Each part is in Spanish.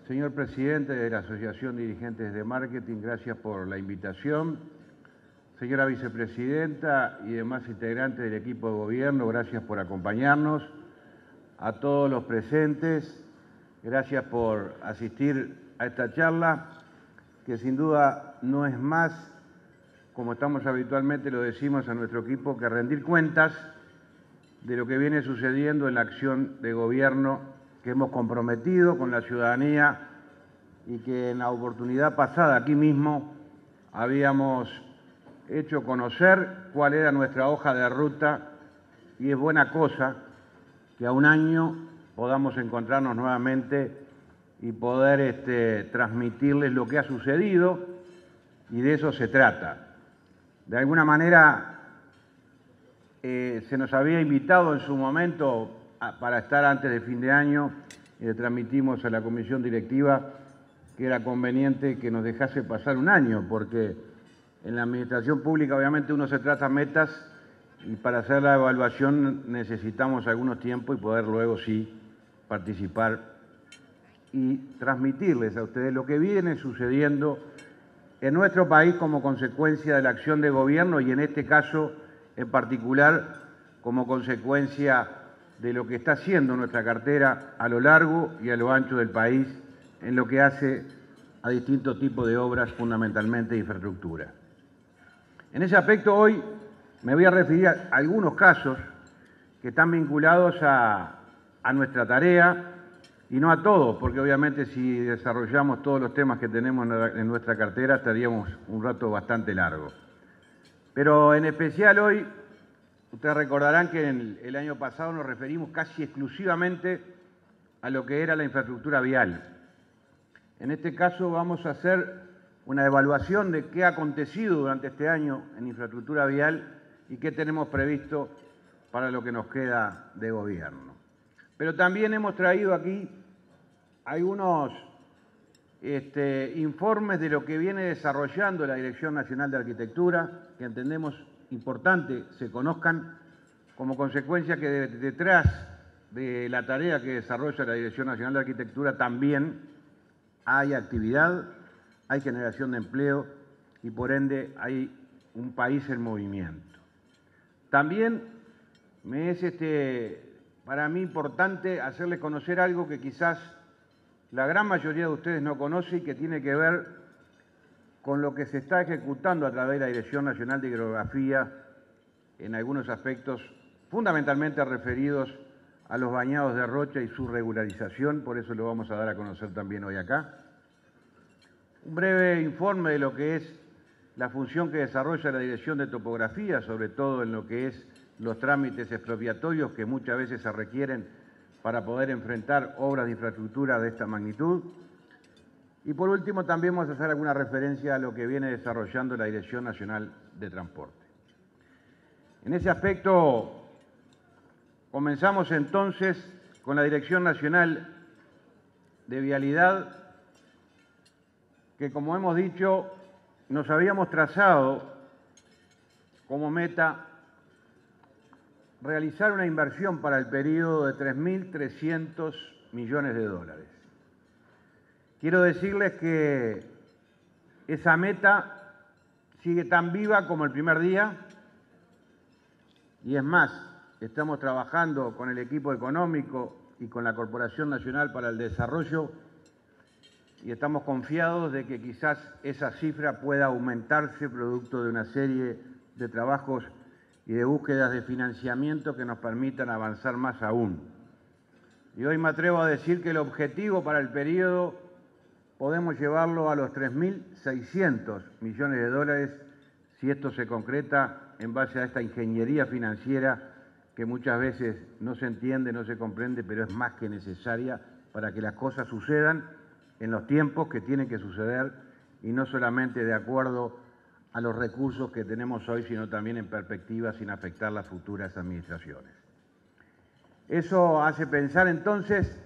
Señor presidente de la Asociación de Dirigentes de Marketing, gracias por la invitación. Señora vicepresidenta y demás integrantes del equipo de gobierno, gracias por acompañarnos. A todos los presentes, gracias por asistir a esta charla, que sin duda no es más, como estamos habitualmente lo decimos a nuestro equipo, que rendir cuentas de lo que viene sucediendo en la acción de gobierno que hemos comprometido con la ciudadanía y que en la oportunidad pasada aquí mismo habíamos hecho conocer cuál era nuestra hoja de ruta, y es buena cosa que a un año podamos encontrarnos nuevamente y poder transmitirles lo que ha sucedido, y de eso se trata. De alguna manera se nos había invitado en su momento para estar antes de fin de año, y le transmitimos a la comisión directiva que era conveniente que nos dejase pasar un año, porque en la administración pública obviamente uno se traza metas y para hacer la evaluación necesitamos algunos tiempos y poder luego sí participar y transmitirles a ustedes lo que viene sucediendo en nuestro país como consecuencia de la acción de gobierno, y en este caso en particular como consecuencia de lo que está haciendo nuestra cartera a lo largo y a lo ancho del país en lo que hace a distintos tipos de obras, fundamentalmente de infraestructura. En ese aspecto hoy me voy a referir a algunos casos que están vinculados a nuestra tarea, y no a todos, porque obviamente si desarrollamos todos los temas que tenemos en nuestra cartera estaríamos un rato bastante largo. Pero en especial hoy, ustedes recordarán que el año pasado nos referimos casi exclusivamente a lo que era la infraestructura vial. En este caso vamos a hacer una evaluación de qué ha acontecido durante este año en infraestructura vial y qué tenemos previsto para lo que nos queda de gobierno. Pero también hemos traído aquí algunos informes de lo que viene desarrollando la Dirección Nacional de Arquitectura, que entendemos importante se conozcan, como consecuencia que detrás de la tarea que desarrolla la Dirección Nacional de Arquitectura también hay actividad, hay generación de empleo y por ende hay un país en movimiento. También me es para mí importante hacerles conocer algo que quizás la gran mayoría de ustedes no conoce y que tiene que ver con lo que se está ejecutando a través de la Dirección Nacional de Hidrografía en algunos aspectos fundamentalmente referidos a los bañados de rocha y su regularización, por eso lo vamos a dar a conocer también hoy acá. Un breve informe de lo que es la función que desarrolla la Dirección de Topografía, sobre todo en lo que es los trámites expropiatorios que muchas veces se requieren para poder enfrentar obras de infraestructura de esta magnitud. Y por último también vamos a hacer alguna referencia a lo que viene desarrollando la Dirección Nacional de Transporte. En ese aspecto comenzamos entonces con la Dirección Nacional de Vialidad, que como hemos dicho nos habíamos trazado como meta realizar una inversión para el periodo de 3.300 millones de dólares. Quiero decirles que esa meta sigue tan viva como el primer día, y es más, estamos trabajando con el equipo económico y con la Corporación Nacional para el Desarrollo y estamos confiados de que quizás esa cifra pueda aumentarse producto de una serie de trabajos y de búsquedas de financiamiento que nos permitan avanzar más aún. Y hoy me atrevo a decir que el objetivo para el periodo podemos llevarlo a los 3.600 millones de dólares si esto se concreta en base a esta ingeniería financiera que muchas veces no se entiende, no se comprende, pero es más que necesaria para que las cosas sucedan en los tiempos que tienen que suceder y no solamente de acuerdo a los recursos que tenemos hoy, sino también en perspectiva sin afectar las futuras administraciones. Eso hace pensar entonces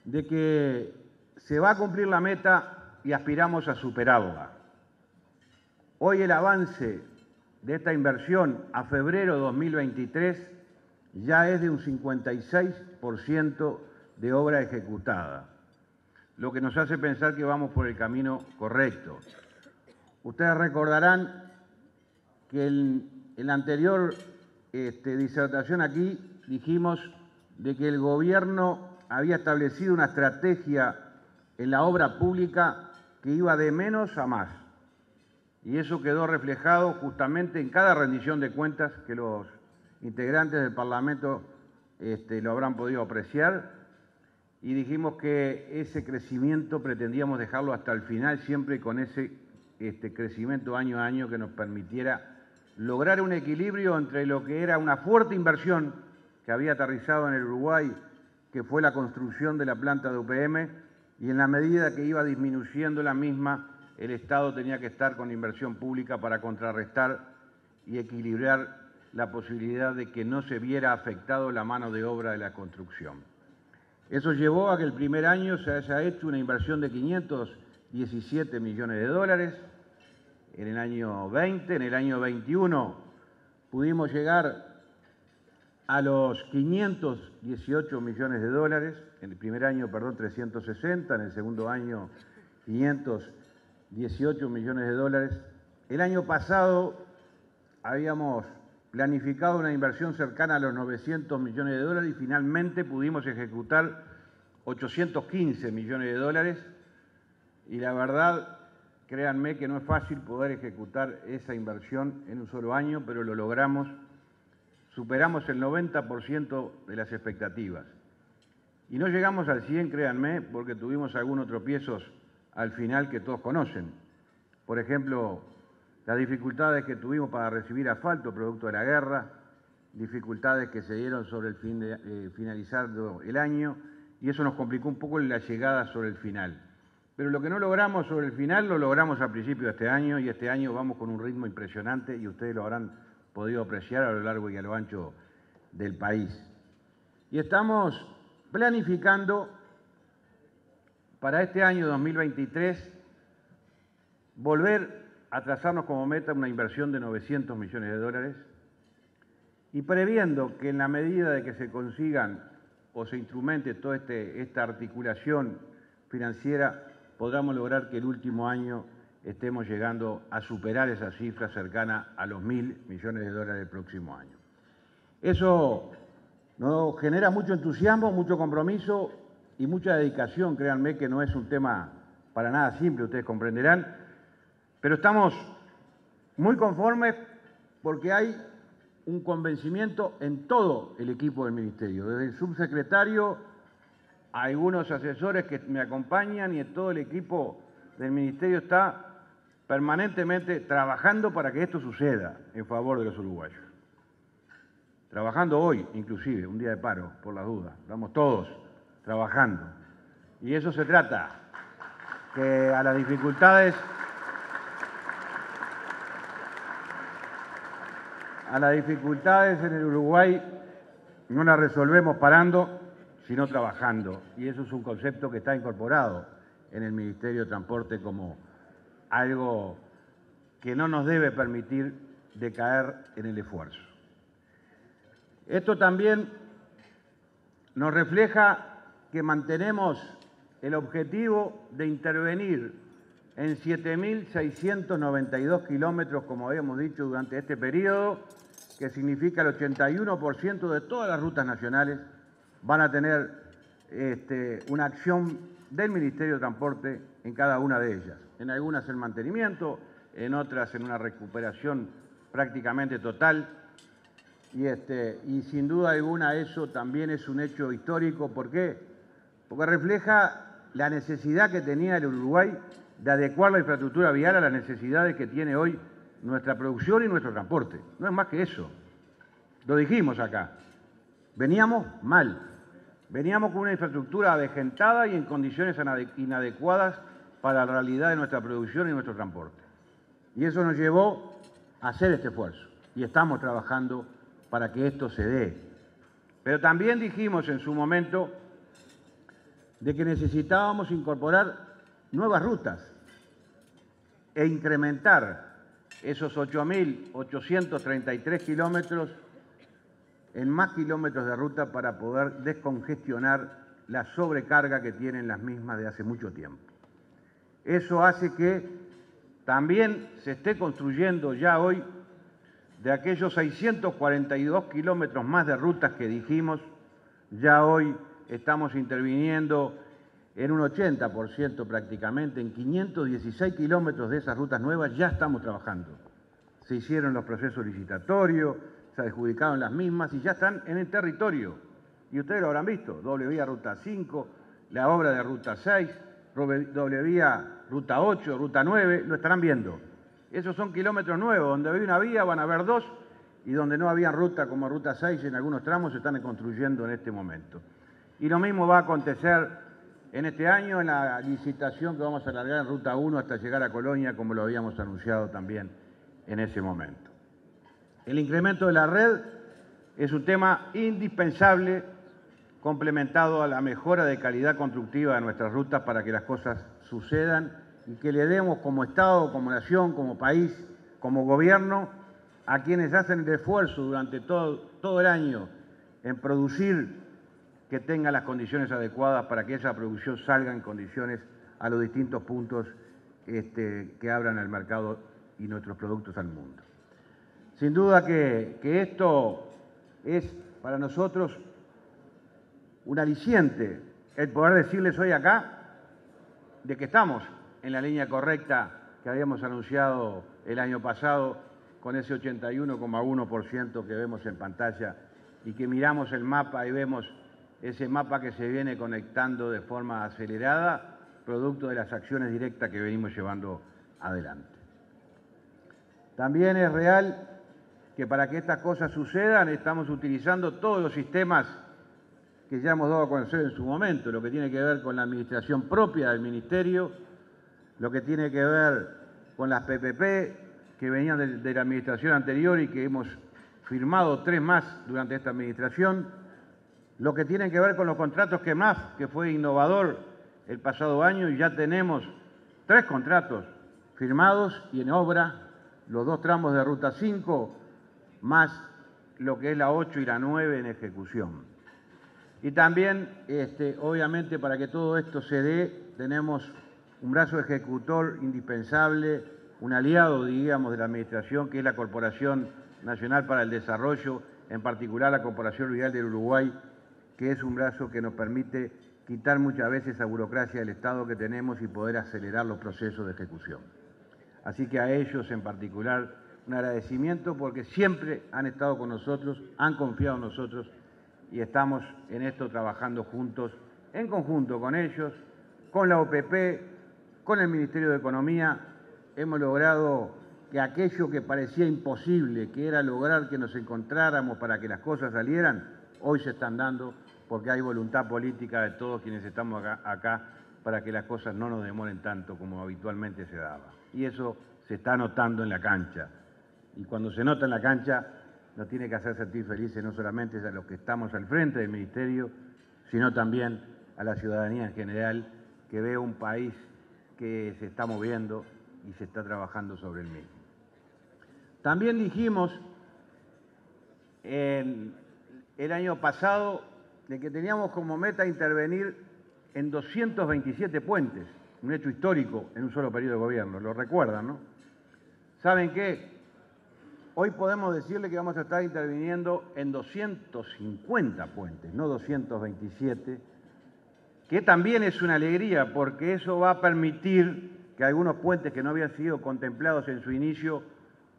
de que se va a cumplir la meta y aspiramos a superarla. Hoy el avance de esta inversión a febrero de 2023 ya es de un 56% de obra ejecutada. lo que nos hace pensar que vamos por el camino correcto. Ustedes recordarán que en la anterior disertación aquí dijimos de que el gobierno había establecido una estrategia en la obra pública que iba de menos a más. Y eso quedó reflejado justamente en cada rendición de cuentas que los integrantes del Parlamento lo habrán podido apreciar. Y dijimos que ese crecimiento pretendíamos dejarlo hasta el final, siempre con ese crecimiento año a año que nos permitiera lograr un equilibrio entre lo que era una fuerte inversión que había aterrizado en el Uruguay, que fue la construcción de la planta de UPM, y en la medida que iba disminuyendo la misma, el Estado tenía que estar con inversión pública para contrarrestar y equilibrar la posibilidad de que no se viera afectado la mano de obra de la construcción. Eso llevó a que el primer año se haya hecho una inversión de 517 millones de dólares. En el año 20, en el año 21 pudimos llegar a los 518 millones de dólares. En el primer año, 360, en el segundo año 518 millones de dólares. El año pasado habíamos planificado una inversión cercana a los 900 millones de dólares y finalmente pudimos ejecutar 815 millones de dólares. Y la verdad, créanme que no es fácil poder ejecutar esa inversión en un solo año, pero lo logramos. Superamos el 90% de las expectativas. Y no llegamos al 100, créanme, porque tuvimos algunos tropiezos al final que todos conocen. Por ejemplo, las dificultades que tuvimos para recibir asfalto producto de la guerra, dificultades que se dieron sobre el finalizando el año, y eso nos complicó un poco la llegada sobre el final. Pero lo que no logramos sobre el final lo logramos al principio de este año, y este año vamos con un ritmo impresionante y ustedes lo habrán podido apreciar a lo largo y a lo ancho del país. Y estamos planificando para este año 2023 volver a trazarnos como meta una inversión de 900 millones de dólares y previendo que en la medida de que se consigan o se instrumente toda esta articulación financiera, podamos lograr que el último año estemos llegando a superar esa cifra cercana a los 1.000 millones de dólares el próximo año. Eso nos genera mucho entusiasmo, mucho compromiso y mucha dedicación. Créanme que no es un tema para nada simple, ustedes comprenderán, pero estamos muy conformes porque hay un convencimiento en todo el equipo del Ministerio, desde el subsecretario a algunos asesores que me acompañan y en todo el equipo del Ministerio está permanentemente trabajando para que esto suceda en favor de los uruguayos. Trabajando hoy, inclusive, un día de paro, por las dudas. Estamos todos trabajando. Y eso se trata, que a las dificultades en el Uruguay no las resolvemos parando, sino trabajando. Y eso es un concepto que está incorporado en el Ministerio de Transporte como algo que no nos debe permitir decaer en el esfuerzo. Esto también nos refleja que mantenemos el objetivo de intervenir en 7.692 kilómetros, como habíamos dicho, durante este periodo, que significa el 81% de todas las rutas nacionales van a tener una acción del Ministerio de Transporte en cada una de ellas. En algunas en mantenimiento, en otras en una recuperación prácticamente total. Y sin duda alguna eso también es un hecho histórico. ¿Por qué? Porque refleja la necesidad que tenía el Uruguay de adecuar la infraestructura vial a las necesidades que tiene hoy nuestra producción y nuestro transporte. No es más que eso. Lo dijimos acá. Veníamos mal. Veníamos con una infraestructura avejentada y en condiciones inadecuadas para la realidad de nuestra producción y nuestro transporte. Y eso nos llevó a hacer este esfuerzo. Y estamos trabajando para que esto se dé. Pero también dijimos en su momento de que necesitábamos incorporar nuevas rutas e incrementar esos 8.833 kilómetros en más kilómetros de ruta para poder descongestionar la sobrecarga que tienen las mismas de hace mucho tiempo. Eso hace que también se esté construyendo ya hoy, de aquellos 642 kilómetros más de rutas que dijimos, ya hoy estamos interviniendo en un 80% prácticamente, en 516 kilómetros de esas rutas nuevas ya estamos trabajando. Se hicieron los procesos licitatorios, se adjudicaron las mismas y ya están en el territorio. Y ustedes lo habrán visto, doble vía Ruta 5, la obra de Ruta 6, doble vía Ruta 8, Ruta 9, lo estarán viendo. Esos son kilómetros nuevos, donde había una vía van a haber dos y donde no había ruta como Ruta 6 en algunos tramos se están construyendo en este momento. Y lo mismo va a acontecer en este año en la licitación que vamos a alargar en Ruta 1 hasta llegar a Colonia, como lo habíamos anunciado también en ese momento. El incremento de la red es un tema indispensable, complementado a la mejora de calidad constructiva de nuestras rutas para que las cosas sucedan y que le demos como Estado, como nación, como país, como gobierno, a quienes hacen el esfuerzo durante todo el año en producir, que tengan las condiciones adecuadas para que esa producción salga en condiciones a los distintos puntos que abran el mercado y nuestros productos al mundo. Sin duda que esto es para nosotros un aliciente, el poder decirles hoy acá de que estamos en la línea correcta que habíamos anunciado el año pasado con ese 81,1% que vemos en pantalla y que miramos el mapa y vemos ese mapa que se viene conectando de forma acelerada, producto de las acciones directas que venimos llevando adelante. También es real que para que estas cosas sucedan estamos utilizando todos los sistemas que ya hemos dado a conocer en su momento, lo que tiene que ver con la administración propia del Ministerio, lo que tiene que ver con las PPP que venían de la administración anterior y que hemos firmado 3 más durante esta administración, lo que tiene que ver con los contratos QEMAF, que fue innovador el pasado año y ya tenemos 3 contratos firmados y en obra, los 2 tramos de Ruta 5, más lo que es la 8 y la 9 en ejecución. Y también, obviamente, para que todo esto se dé, tenemos un brazo ejecutor indispensable, un aliado, digamos, de la Administración, que es la Corporación Nacional para el Desarrollo, en particular la Corporación Vial del Uruguay, que es un brazo que nos permite quitar muchas veces esa burocracia del Estado que tenemos y poder acelerar los procesos de ejecución. Así que a ellos en particular un agradecimiento porque siempre han estado con nosotros, han confiado en nosotros y estamos en esto trabajando juntos, en conjunto con ellos, con la OPP, con el Ministerio de Economía. Hemos logrado que aquello que parecía imposible, que era lograr que nos encontráramos para que las cosas salieran, hoy se están dando porque hay voluntad política de todos quienes estamos acá para que las cosas no nos demoren tanto como habitualmente se daba. Y eso se está notando en la cancha. Y cuando se nota en la cancha, nos tiene que hacer sentir felices no solamente a los que estamos al frente del Ministerio, sino también a la ciudadanía en general, que ve un país que se está moviendo y se está trabajando sobre el mismo. También dijimos el año pasado de que teníamos como meta intervenir en 227 puentes, un hecho histórico en un solo periodo de gobierno, lo recuerdan, ¿no? ¿Saben qué? Hoy podemos decirle que vamos a estar interviniendo en 250 puentes, no 227, que también es una alegría porque eso va a permitir que algunos puentes que no habían sido contemplados en su inicio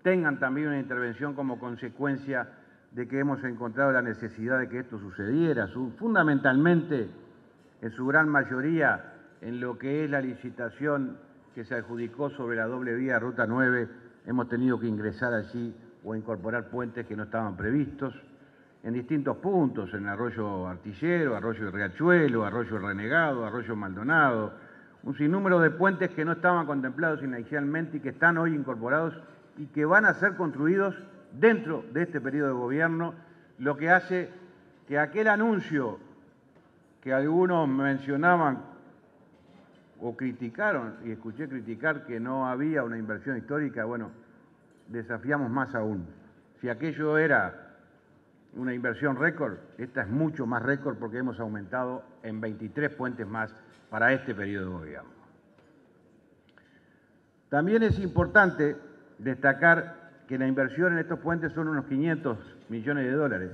tengan también una intervención como consecuencia de que hemos encontrado la necesidad de que esto sucediera, fundamentalmente, en su gran mayoría, en lo que es la licitación que se adjudicó sobre la doble vía Ruta 9, hemos tenido que ingresar allí o incorporar puentes que no estaban previstos, en distintos puntos, en Arroyo Artillero, Arroyo de Riachuelo, Arroyo Renegado, Arroyo Maldonado, un sinnúmero de puentes que no estaban contemplados inicialmente y que están hoy incorporados y que van a ser construidos dentro de este periodo de gobierno, lo que hace que aquel anuncio que algunos mencionaban o criticaron, y escuché criticar que no había una inversión histórica, bueno, desafiamos más aún. Si aquello era una inversión récord, esta es mucho más récord porque hemos aumentado en 23 puentes más para este periodo de gobierno. También es importante destacar que la inversión en estos puentes son unos 500 millones de dólares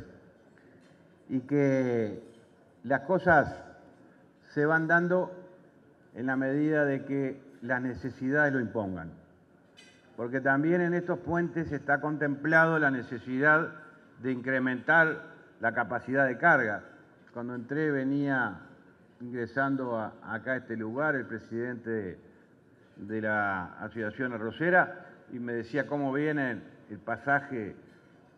y que las cosas se van dando en la medida de que las necesidades lo impongan. Porque también en estos puentes está contemplado la necesidad de incrementar la capacidad de carga. Cuando entré venía ingresando acá a este lugar el presidente de la Asociación Arrocera y me decía cómo viene el pasaje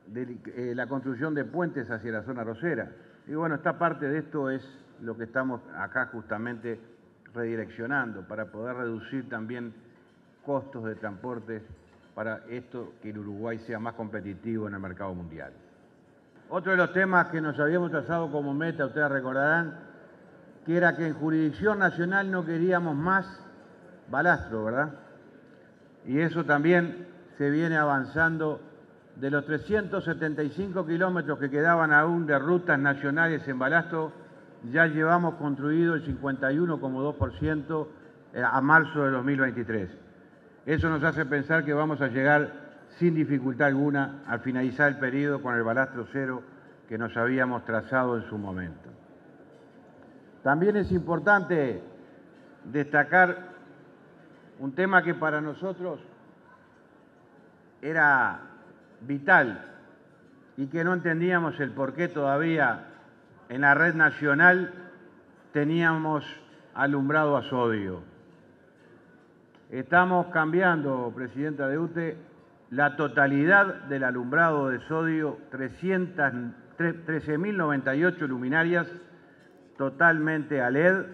de la construcción de puentes hacia la zona arrocera. Y bueno, esta parte de esto es lo que estamos acá justamente redireccionando para poder reducir también costos de transporte para esto que el Uruguay sea más competitivo en el mercado mundial. Otro de los temas que nos habíamos trazado como meta, ustedes recordarán, que era que en jurisdicción nacional no queríamos más balastro, ¿verdad? Y eso también se viene avanzando. De los 375 kilómetros que quedaban aún de rutas nacionales en balastro, ya llevamos construido el 51,2% a marzo de 2023. Eso nos hace pensar que vamos a llegar sin dificultad alguna al finalizar el periodo con el balastro cero que nos habíamos trazado en su momento. También es importante destacar un tema que para nosotros era vital y que no entendíamos el por qué todavía en la red nacional teníamos alumbrado a sodio. Estamos cambiando, Presidenta de UTE, la totalidad del alumbrado de sodio, 13.098 luminarias totalmente a LED,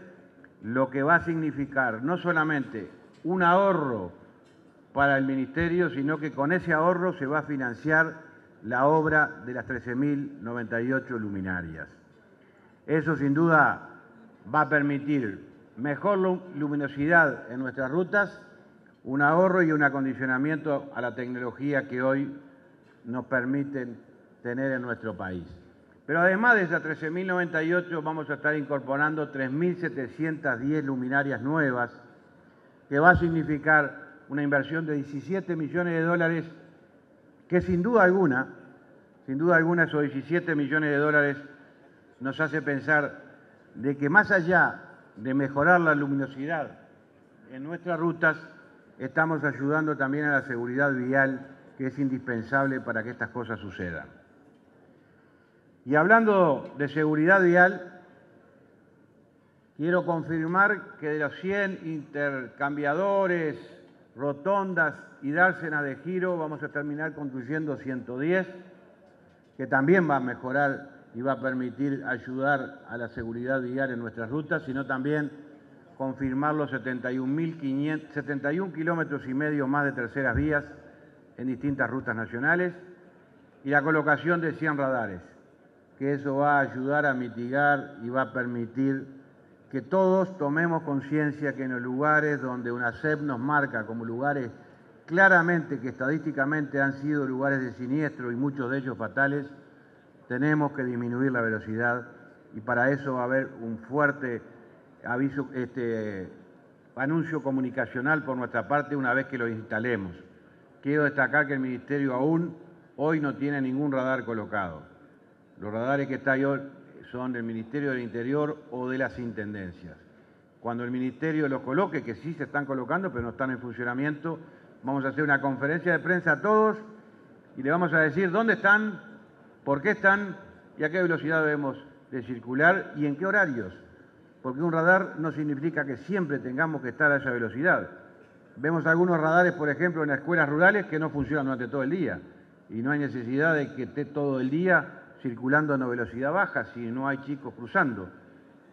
lo que va a significar no solamente un ahorro para el Ministerio, sino que con ese ahorro se va a financiar la obra de las 13.098 luminarias. Eso sin duda va a permitir mejor luminosidad en nuestras rutas, un ahorro y un acondicionamiento a la tecnología que hoy nos permiten tener en nuestro país. Pero además de esas 13.098 vamos a estar incorporando 3.710 luminarias nuevas, que va a significar una inversión de 17 millones de dólares, que sin duda alguna esos 17 millones de dólares nos hace pensar de que más allá de mejorar la luminosidad en nuestras rutas, estamos ayudando también a la seguridad vial, que es indispensable para que estas cosas sucedan. Y hablando de seguridad vial, quiero confirmar que de los 100 intercambiadores, rotondas y dársenas de giro vamos a terminar construyendo 110, que también va a mejorar y va a permitir ayudar a la seguridad vial en nuestras rutas, sino también confirmar los 71 kilómetros y medio más de terceras vías en distintas rutas nacionales y la colocación de 100 radares, que eso va a ayudar a mitigar y va a permitir que todos tomemos conciencia que en los lugares donde UNACEP nos marca como lugares claramente que estadísticamente han sido lugares de siniestro y muchos de ellos fatales, tenemos que disminuir la velocidad y para eso va a haber un fuerte aviso, anuncio comunicacional por nuestra parte una vez que lo instalemos. Quiero destacar que el Ministerio aún hoy no tiene ningún radar colocado. Los radares que está hoy son del Ministerio del Interior o de las Intendencias. Cuando el Ministerio los coloque, que sí se están colocando, pero no están en funcionamiento, vamos a hacer una conferencia de prensa a todos y le vamos a decir dónde están, por qué están y a qué velocidad debemos de circular y en qué horarios. Porque un radar no significa que siempre tengamos que estar a esa velocidad. Vemos algunos radares, por ejemplo, en las escuelas rurales que no funcionan durante todo el día y no hay necesidad de que esté todo el día circulando a una velocidad baja si no hay chicos cruzando.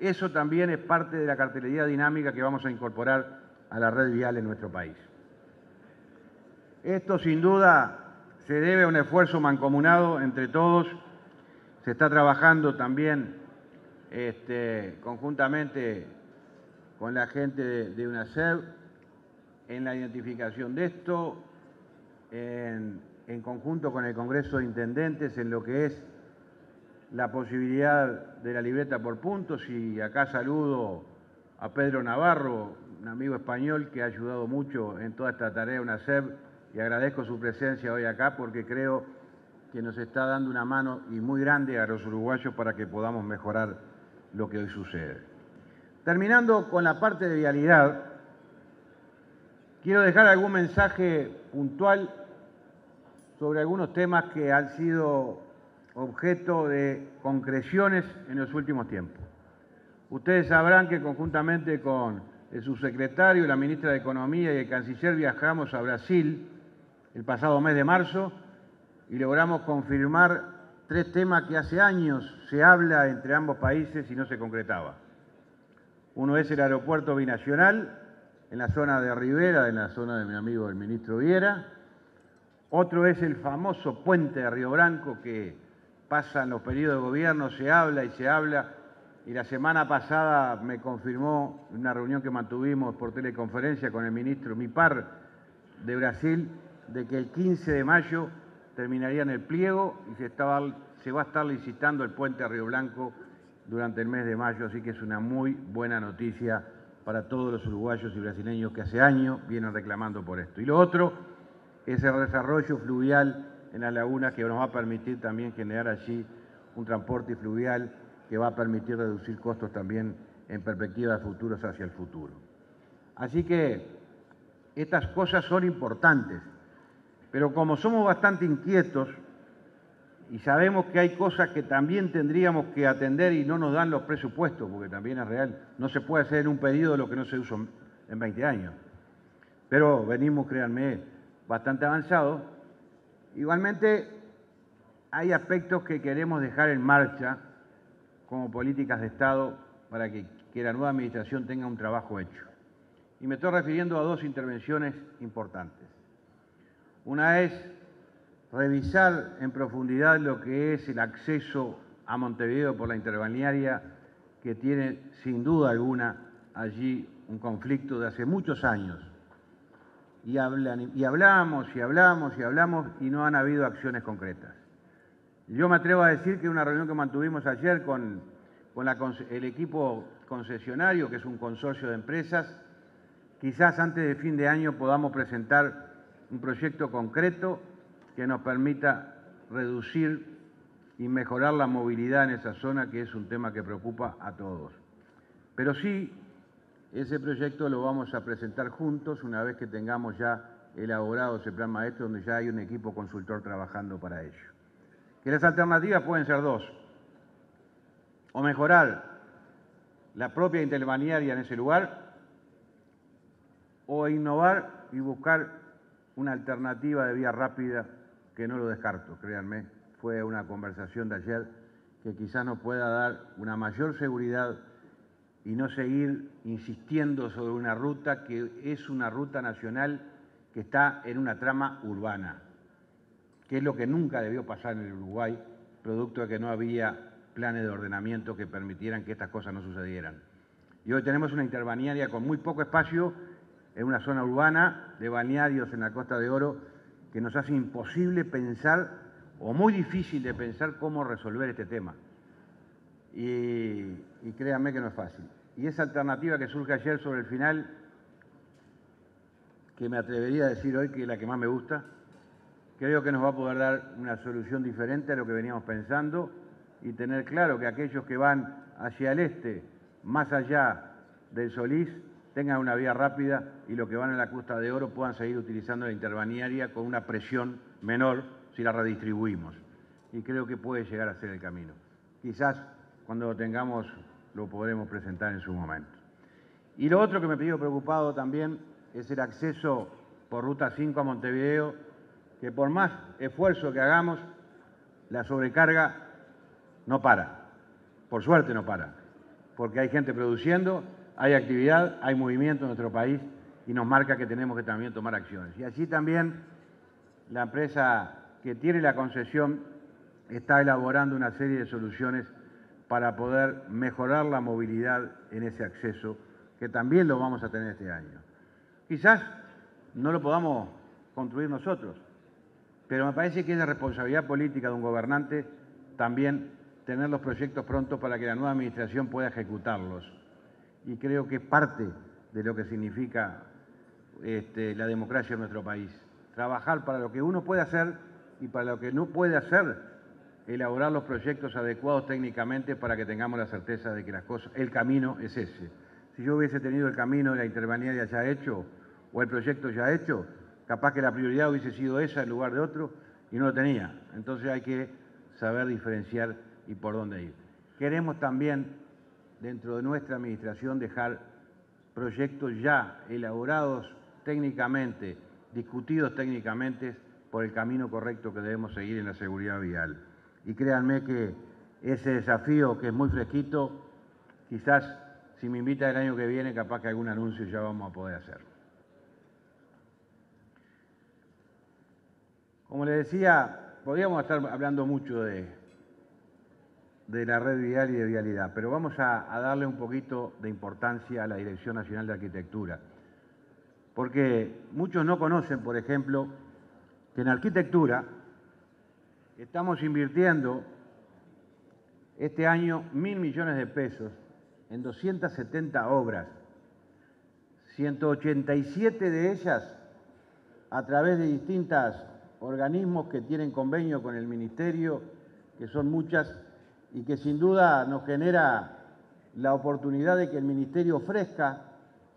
Eso también es parte de la cartelería dinámica que vamos a incorporar a la red vial en nuestro país. Esto sin duda se debe a un esfuerzo mancomunado entre todos. Se está trabajando también conjuntamente con la gente de UNACEP en la identificación de esto, en conjunto con el Congreso de Intendentes en lo que es la posibilidad de la libreta por puntos y acá saludo a Pedro Navarro, un amigo español que ha ayudado mucho en toda esta tarea UNACEF y agradezco su presencia hoy acá porque creo que nos está dando una mano y muy grande a los uruguayos para que podamos mejorar lo que hoy sucede. Terminando con la parte de vialidad, quiero dejar algún mensaje puntual sobre algunos temas que han sido objeto de concreciones en los últimos tiempos. Ustedes sabrán que conjuntamente con el subsecretario, la ministra de Economía y el canciller viajamos a Brasil el pasado mes de marzo y logramos confirmar 3 temas que hace años se habla entre ambos países y no se concretaba. Uno es el aeropuerto binacional en la zona de Rivera, en la zona de mi amigo el ministro Viera. Otro es el famoso puente de Río Branco que pasa en los periodos de gobierno, se habla y la semana pasada me confirmó en una reunión que mantuvimos por teleconferencia con el ministro, mi par de Brasil, de que el 15 de mayo terminaría en el pliego y se va a estar licitando el puente de Río Branco durante el mes de mayo, así que es una muy buena noticia para todos los uruguayos y brasileños que hace años vienen reclamando por esto. Y lo otro es el desarrollo fluvial en las lagunas que nos va a permitir también generar allí un transporte fluvial que va a permitir reducir costos también en perspectiva de futuros hacia el futuro. Así que estas cosas son importantes, pero como somos bastante inquietos y sabemos que hay cosas que también tendríamos que atender y no nos dan los presupuestos, porque también es real, no se puede hacer en un periodo lo que no se usó en 20 años. Pero venimos, créanme, bastante avanzados. Igualmente, hay aspectos que queremos dejar en marcha como políticas de Estado para que la nueva administración tenga un trabajo hecho. Y me estoy refiriendo a 2 intervenciones importantes. Una es revisar en profundidad lo que es el acceso a Montevideo por la interbalnearia, que tiene sin duda alguna allí un conflicto de hace muchos años. Y hablamos y no han habido acciones concretas. Yo me atrevo a decir que una reunión que mantuvimos ayer con el equipo concesionario, que es un consorcio de empresas, quizás antes de fin de año podamos presentar un proyecto concreto que nos permita reducir y mejorar la movilidad en esa zona, que es un tema que preocupa a todos. Pero sí, ese proyecto lo vamos a presentar juntos una vez que tengamos ya elaborado ese plan maestro, donde ya hay un equipo consultor trabajando para ello. Que las alternativas pueden ser 2. O mejorar la propia interbalnearia en ese lugar, o innovar y buscar una alternativa de vía rápida, que no lo descarto, créanme. Fue una conversación de ayer que quizás nos pueda dar una mayor seguridad y no seguir insistiendo sobre una ruta que es una ruta nacional que está en una trama urbana, que es lo que nunca debió pasar en el Uruguay, producto de que no había planes de ordenamiento que permitieran que estas cosas no sucedieran. Y hoy tenemos una interbalnearia con muy poco espacio en una zona urbana de balnearios en la Costa de Oro que nos hace imposible pensar, o muy difícil de pensar, cómo resolver este tema. Y créanme que no es fácil. Y esa alternativa que surge ayer sobre el final, que me atrevería a decir hoy que es la que más me gusta, creo que nos va a poder dar una solución diferente a lo que veníamos pensando y tener claro que aquellos que van hacia el este, más allá del Solís, tengan una vía rápida y los que van a la Costa de Oro puedan seguir utilizando la interbalnearia con una presión menor si la redistribuimos. Y creo que puede llegar a ser el camino. Quizás cuando lo tengamos lo podremos presentar en su momento. Y lo otro que me pidió preocupado también es el acceso por Ruta 5 a Montevideo, que por más esfuerzo que hagamos, la sobrecarga no para. Por suerte no para, porque hay gente produciendo, hay actividad, hay movimiento en nuestro país y nos marca que tenemos que también tomar acciones. Y allí también la empresa que tiene la concesión está elaborando una serie de soluciones para poder mejorar la movilidad en ese acceso, que también lo vamos a tener este año. Quizás no lo podamos construir nosotros, pero me parece que es de responsabilidad política de un gobernante también tener los proyectos prontos para que la nueva administración pueda ejecutarlos. Y creo que es parte de lo que significa la democracia en nuestro país. Trabajar para lo que uno puede hacer y para lo que no puede hacer, elaborar los proyectos adecuados técnicamente para que tengamos la certeza de que las cosas, el camino es ese. Si yo hubiese tenido el camino de la interbanería ya hecho o el proyecto ya hecho, capaz que la prioridad hubiese sido esa en lugar de otro y no lo tenía. Entonces hay que saber diferenciar y por dónde ir. Queremos también, dentro de nuestra administración, dejar proyectos ya elaborados técnicamente, discutidos técnicamente, por el camino correcto que debemos seguir en la seguridad vial. Y créanme que ese desafío, que es muy fresquito, quizás si me invita el año que viene, capaz que algún anuncio ya vamos a poder hacer. Como les decía, podríamos estar hablando mucho de la red vial y de vialidad, pero vamos a darle un poquito de importancia a la Dirección Nacional de Arquitectura. Porque muchos no conocen, por ejemplo, que en arquitectura estamos invirtiendo este año 1.000 millones de pesos en 270 obras, 187 de ellas a través de distintos organismos que tienen convenio con el Ministerio, que son muchas, y que sin duda nos genera la oportunidad de que el Ministerio ofrezca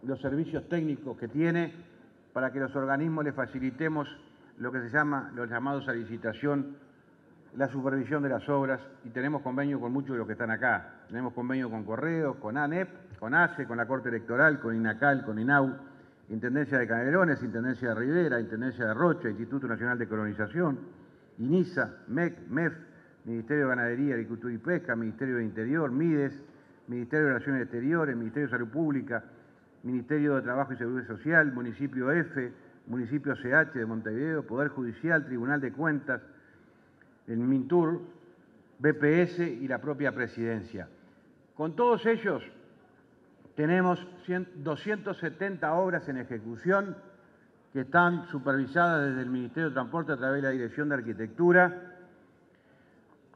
los servicios técnicos que tiene para que los organismos le facilitemos lo que se llama, los llamados a licitación, la supervisión de las obras, y tenemos convenio con muchos de los que están acá. Tenemos convenio con Correos, con ANEP, con ACE, con la Corte Electoral, con INACAL, con INAU, Intendencia de Canelones, Intendencia de Rivera, Intendencia de Rocha, Instituto Nacional de Colonización, INISA, MEC, MEF, Ministerio de Ganadería, Agricultura y Pesca, Ministerio de Interior, MIDES, Ministerio de Relaciones Exteriores, Ministerio de Salud Pública, Ministerio de Trabajo y Seguridad Social, Municipio F, Municipio CH de Montevideo, Poder Judicial, Tribunal de Cuentas, el MINTUR, BPS y la propia Presidencia. Con todos ellos tenemos 270 obras en ejecución que están supervisadas desde el Ministerio de Transporte a través de la Dirección de Arquitectura,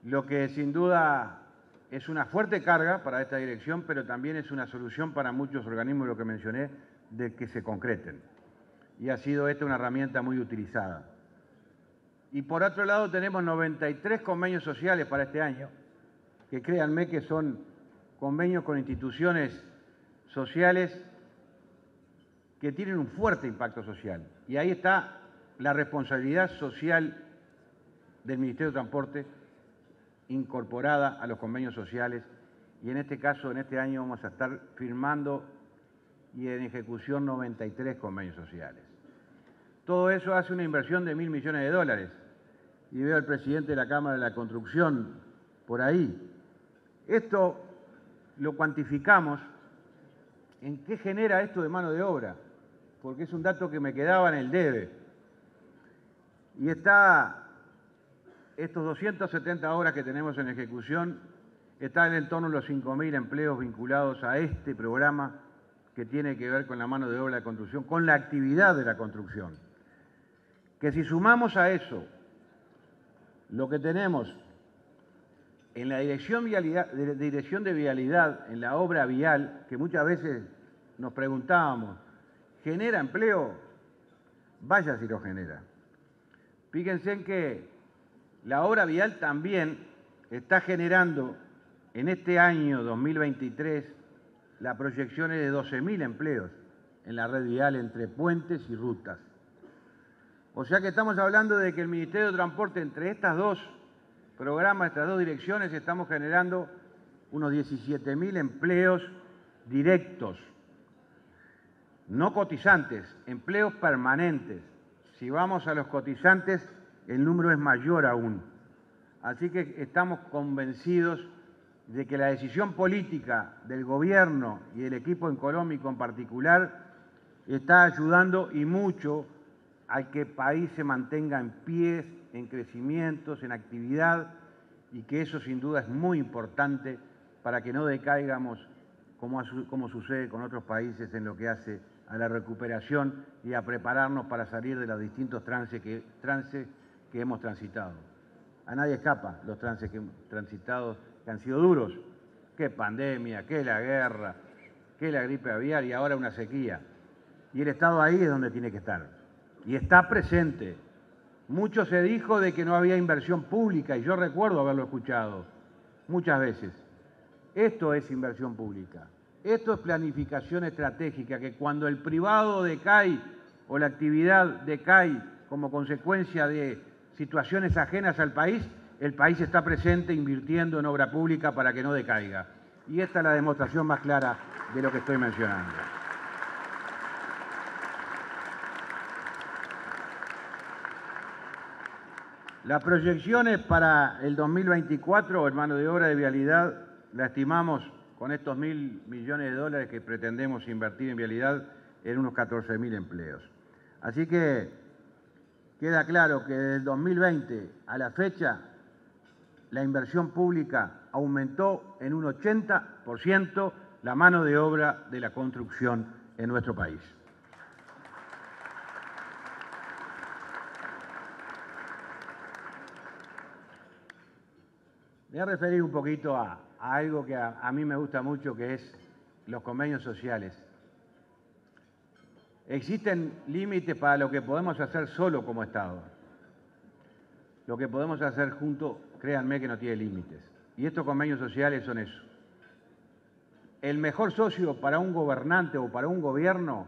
lo que sin duda es una fuerte carga para esta dirección, pero también es una solución para muchos organismos, lo que mencioné, de que se concreten. Y ha sido esta una herramienta muy utilizada. Y por otro lado tenemos 93 convenios sociales para este año, que créanme que son convenios con instituciones sociales que tienen un fuerte impacto social. Y ahí está la responsabilidad social del Ministerio de Transporte incorporada a los convenios sociales, y en este caso, en este año, vamos a estar firmando y en ejecución 93 convenios sociales. Todo eso hace una inversión de 1.000 millones de dólares. Y veo al presidente de la Cámara de la Construcción por ahí. Esto lo cuantificamos en qué genera esto de mano de obra, porque es un dato que me quedaba en el debe. Y está, estos 270 obras que tenemos en ejecución, están en torno a los 5.000 empleos vinculados a este programa que tiene que ver con la mano de obra de construcción, con la actividad de la construcción. Que si sumamos a eso lo que tenemos en la dirección de vialidad, en la obra vial, que muchas veces nos preguntábamos, ¿genera empleo? Vaya si lo genera. Fíjense en que la obra vial también está generando en este año 2023 las proyecciones de 12.000 empleos en la red vial entre puentes y rutas. O sea que estamos hablando de que el Ministerio de Transporte, entre estas dos programas, estas dos direcciones, estamos generando unos 17.000 empleos directos, no cotizantes, empleos permanentes. Si vamos a los cotizantes, el número es mayor aún. Así que estamos convencidos de que la decisión política del gobierno y del equipo económico en particular está ayudando y mucho al que el país se mantenga en pie, en crecimientos, en actividad, y que eso sin duda es muy importante para que no decaigamos como sucede con otros países en lo que hace a la recuperación y a prepararnos para salir de los distintos trances que hemos transitado. A nadie escapa los trances que hemos transitado que han sido duros, que pandemia, que la guerra, que la gripe aviar y ahora una sequía. Y el Estado ahí es donde tiene que estar. Y está presente. Mucho se dijo de que no había inversión pública, y yo recuerdo haberlo escuchado muchas veces. Esto es inversión pública. Esto es planificación estratégica, que cuando el privado decae o la actividad decae como consecuencia de situaciones ajenas al país, el país está presente invirtiendo en obra pública para que no decaiga. Y esta es la demostración más clara de lo que estoy mencionando. Las proyecciones para el 2024 en mano de obra de vialidad la estimamos con estos 1.000 millones de dólares que pretendemos invertir en vialidad en unos 14.000 empleos. Así que queda claro que desde el 2020 a la fecha la inversión pública aumentó en un 80% la mano de obra de la construcción en nuestro país. Me voy a referir un poquito a algo que a mí me gusta mucho, que es los convenios sociales. Existen límites para lo que podemos hacer solo como Estado. Lo que podemos hacer juntos, créanme que no tiene límites. Y estos convenios sociales son eso. El mejor socio para un gobernante o para un gobierno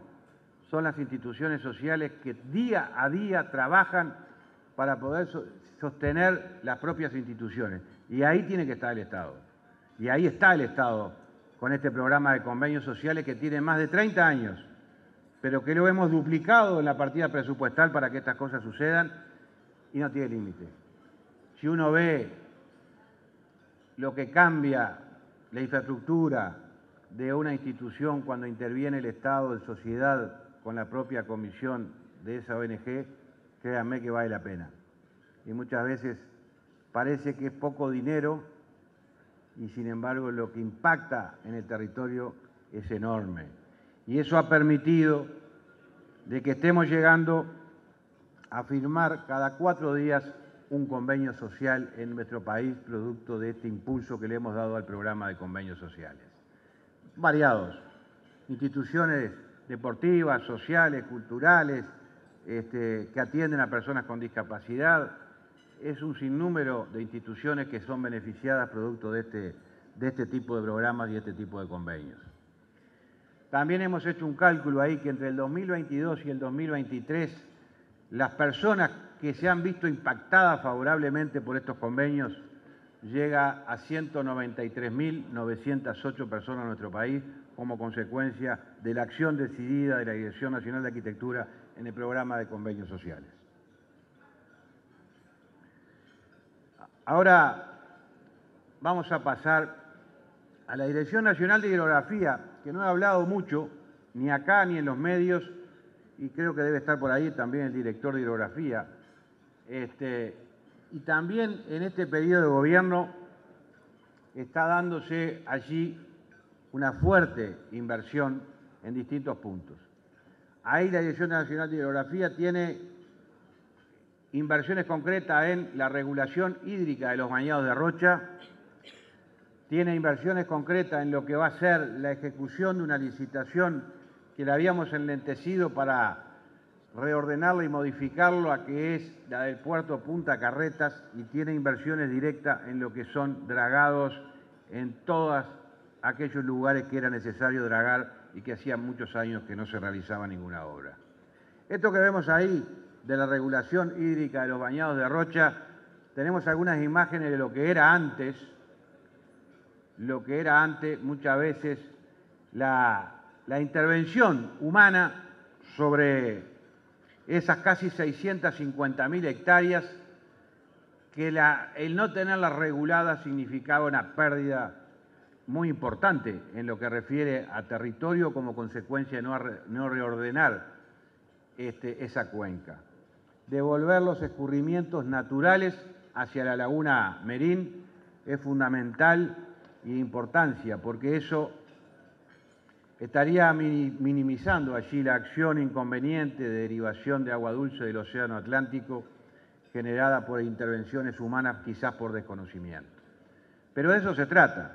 son las instituciones sociales que día a día trabajan para poder sostener las propias instituciones. Y ahí tiene que estar el Estado. Y ahí está el Estado con este programa de convenios sociales que tiene más de 30 años, pero que lo hemos duplicado en la partida presupuestal para que estas cosas sucedan y no tiene límite. Si uno ve lo que cambia la infraestructura de una institución cuando interviene el Estado en sociedad con la propia comisión de esa ONG, créanme que vale la pena. Y muchas veces parece que es poco dinero y sin embargo lo que impacta en el territorio es enorme. Y eso ha permitido de que estemos llegando a firmar cada 4 días un convenio social en nuestro país, producto de este impulso que le hemos dado al programa de convenios sociales. Variados, instituciones deportivas, sociales, culturales, que atienden a personas con discapacidad. Es un sinnúmero de instituciones que son beneficiadas producto de este tipo de programas y este tipo de convenios. También hemos hecho un cálculo ahí que entre el 2022 y el 2023, las personas que se han visto impactadas favorablemente por estos convenios llega a 193.908 personas en nuestro país como consecuencia de la acción decidida de la Dirección Nacional de Arquitectura en el programa de convenios sociales. Ahora vamos a pasar a la Dirección Nacional de Hidrografía, que no he hablado mucho, ni acá ni en los medios, y creo que debe estar por ahí también el director de Hidrografía. Y también en este periodo de gobierno está dándose allí una fuerte inversión en distintos puntos. Ahí la Dirección Nacional de Hidrografía tiene inversiones concretas en la regulación hídrica de los bañados de Rocha, tiene inversiones concretas en lo que va a ser la ejecución de una licitación que la habíamos enlentecido para reordenarla y modificarlo a que es la del puerto Punta Carretas, y tiene inversiones directas en lo que son dragados en todos aquellos lugares que era necesario dragar y que hacía muchos años que no se realizaba ninguna obra. Esto que vemos ahí de la regulación hídrica de los bañados de Rocha, tenemos algunas imágenes de lo que era antes muchas veces la intervención humana sobre esas casi 650.000 hectáreas, que el no tenerlas reguladas significaba una pérdida muy importante en lo que refiere a territorio como consecuencia de no reordenar esa cuenca. Devolver los escurrimientos naturales hacia la laguna Merín es fundamental y de importancia, porque eso estaría minimizando allí la acción inconveniente de derivación de agua dulce del Océano Atlántico generada por intervenciones humanas, quizás por desconocimiento. Pero de eso se trata.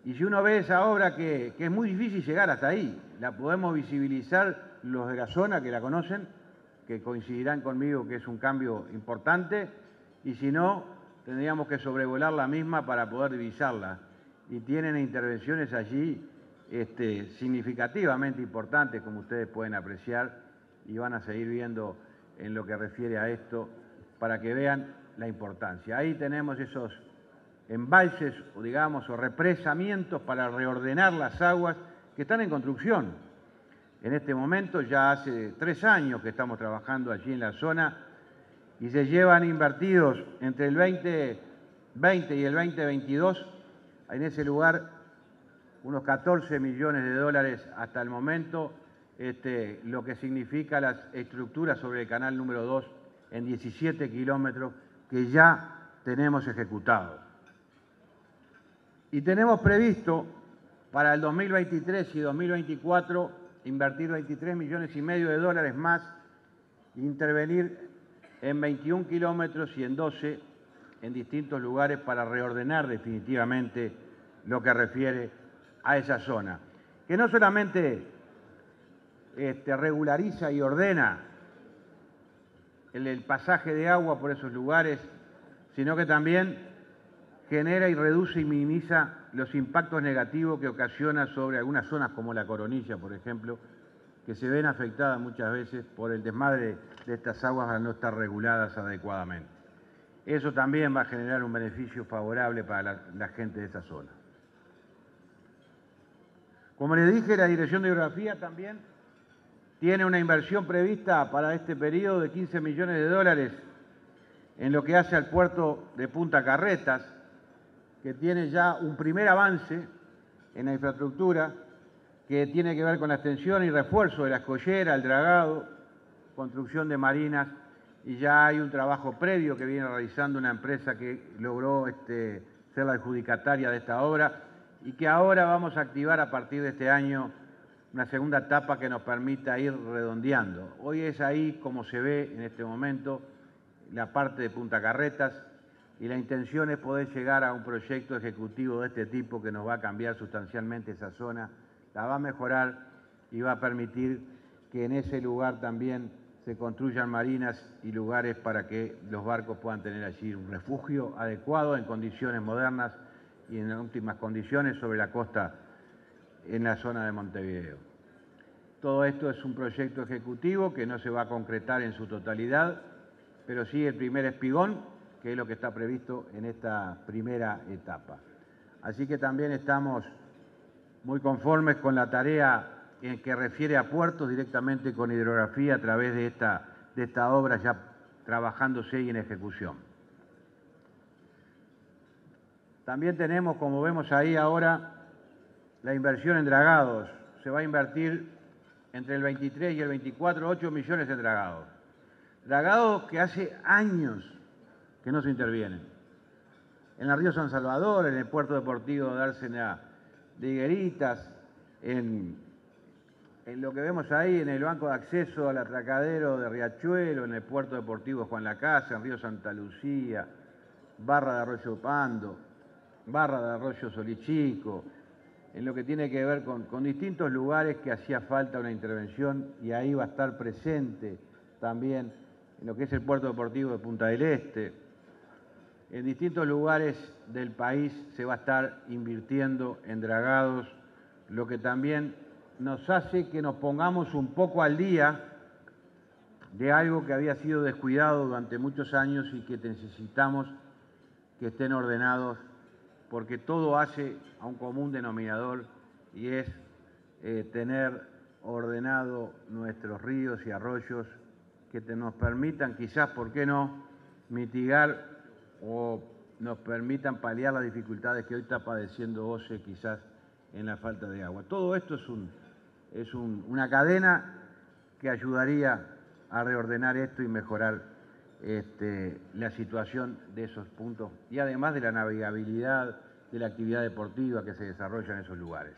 Y si uno ve esa obra que es muy difícil llegar hasta ahí, la podemos visibilizar los de la zona que la conocen, que coincidirán conmigo que es un cambio importante, y si no, tendríamos que sobrevolar la misma para poder divisarla. Y tienen intervenciones allí significativamente importantes, como ustedes pueden apreciar, y van a seguir viendo en lo que refiere a esto, para que vean la importancia. Ahí tenemos esos embalses, o digamos, o represamientos para reordenar las aguas que están en construcción. En este momento ya hace 3 años que estamos trabajando allí en la zona y se llevan invertidos entre el 2020 y el 2022 en ese lugar unos 14 millones de dólares hasta el momento, lo que significa las estructuras sobre el canal número 2 en 17 kilómetros que ya tenemos ejecutados. Y tenemos previsto para el 2023 y 2024 invertir 23 millones y medio de dólares más, intervenir en 21 kilómetros y en 12 en distintos lugares para reordenar definitivamente lo que refiere a esa zona, que no solamente regulariza y ordena el pasaje de agua por esos lugares, sino que también genera y reduce y minimiza los impactos negativos que ocasiona sobre algunas zonas como la Coronilla, por ejemplo, que se ven afectadas muchas veces por el desmadre de estas aguas al no estar reguladas adecuadamente. Eso también va a generar un beneficio favorable para la gente de esa zona. Como les dije, la Dirección de Hidrografía también tiene una inversión prevista para este periodo de 15 millones de dólares en lo que hace al puerto de Punta Carretas, que tiene ya un primer avance en la infraestructura que tiene que ver con la extensión y refuerzo de la escollera, el dragado, construcción de marinas, y ya hay un trabajo previo que viene realizando una empresa que logró ser la adjudicataria de esta obra y que ahora vamos a activar a partir de este año una segunda etapa que nos permita ir redondeando. Hoy es ahí como se ve en este momento la parte de Punta Carretas, y la intención es poder llegar a un proyecto ejecutivo de este tipo que nos va a cambiar sustancialmente esa zona, la va a mejorar y va a permitir que en ese lugar también se construyan marinas y lugares para que los barcos puedan tener allí un refugio adecuado en condiciones modernas y en óptimas condiciones sobre la costa en la zona de Montevideo. Todo esto es un proyecto ejecutivo que no se va a concretar en su totalidad, pero sí el primer espigón, que es lo que está previsto en esta primera etapa. Así que también estamos muy conformes con la tarea en que refiere a puertos directamente con hidrografía a través de esta obra ya trabajándose y en ejecución. También tenemos, como vemos ahí ahora, la inversión en dragados. Se va a invertir entre el 23 y el 24, 8 millones en dragados. Dragados que hace años que no se intervienen. En el río San Salvador, en el puerto deportivo de Dársena de Higueritas, en lo que vemos ahí, en el banco de acceso al atracadero de Riachuelo, en el puerto deportivo Juan Lacase, en río Santa Lucía, Barra de Arroyo Pando, Barra de Arroyo Solichico, en lo que tiene que ver con distintos lugares que hacía falta una intervención, y ahí va a estar presente también en lo que es el puerto deportivo de Punta del Este. En distintos lugares del país se va a estar invirtiendo en dragados, lo que también nos hace que nos pongamos un poco al día de algo que había sido descuidado durante muchos años y que necesitamos que estén ordenados, porque todo hace a un común denominador, y es tener ordenado nuestros ríos y arroyos que nos permitan quizás, ¿por qué no?, mitigar o nos permitan paliar las dificultades que hoy está padeciendo OCE quizás en la falta de agua. Todo esto es una cadena que ayudaría a reordenar esto y mejorar la situación de esos puntos, y además de la navegabilidad, de la actividad deportiva que se desarrolla en esos lugares.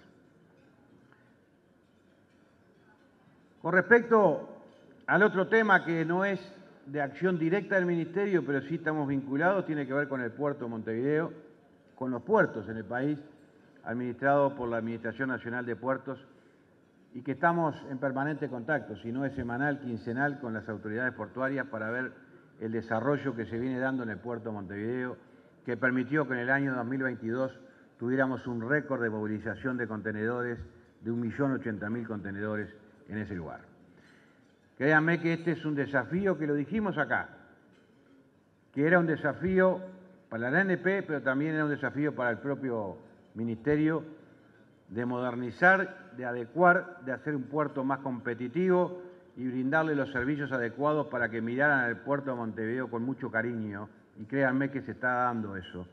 Con respecto al otro tema que no es de acción directa del Ministerio, pero sí estamos vinculados, tiene que ver con el puerto de Montevideo, con los puertos en el país, administrado por la Administración Nacional de Puertos, y que estamos en permanente contacto, si no es semanal, quincenal, con las autoridades portuarias para ver el desarrollo que se viene dando en el puerto de Montevideo, que permitió que en el año 2022 tuviéramos un récord de movilización de contenedores de 1.080.000 contenedores en ese lugar. Créanme que este es un desafío que lo dijimos acá, que era un desafío para la ANP, pero también era un desafío para el propio Ministerio, de modernizar, de adecuar, de hacer un puerto más competitivo y brindarle los servicios adecuados para que miraran al puerto de Montevideo con mucho cariño. Y créanme que se está dando eso,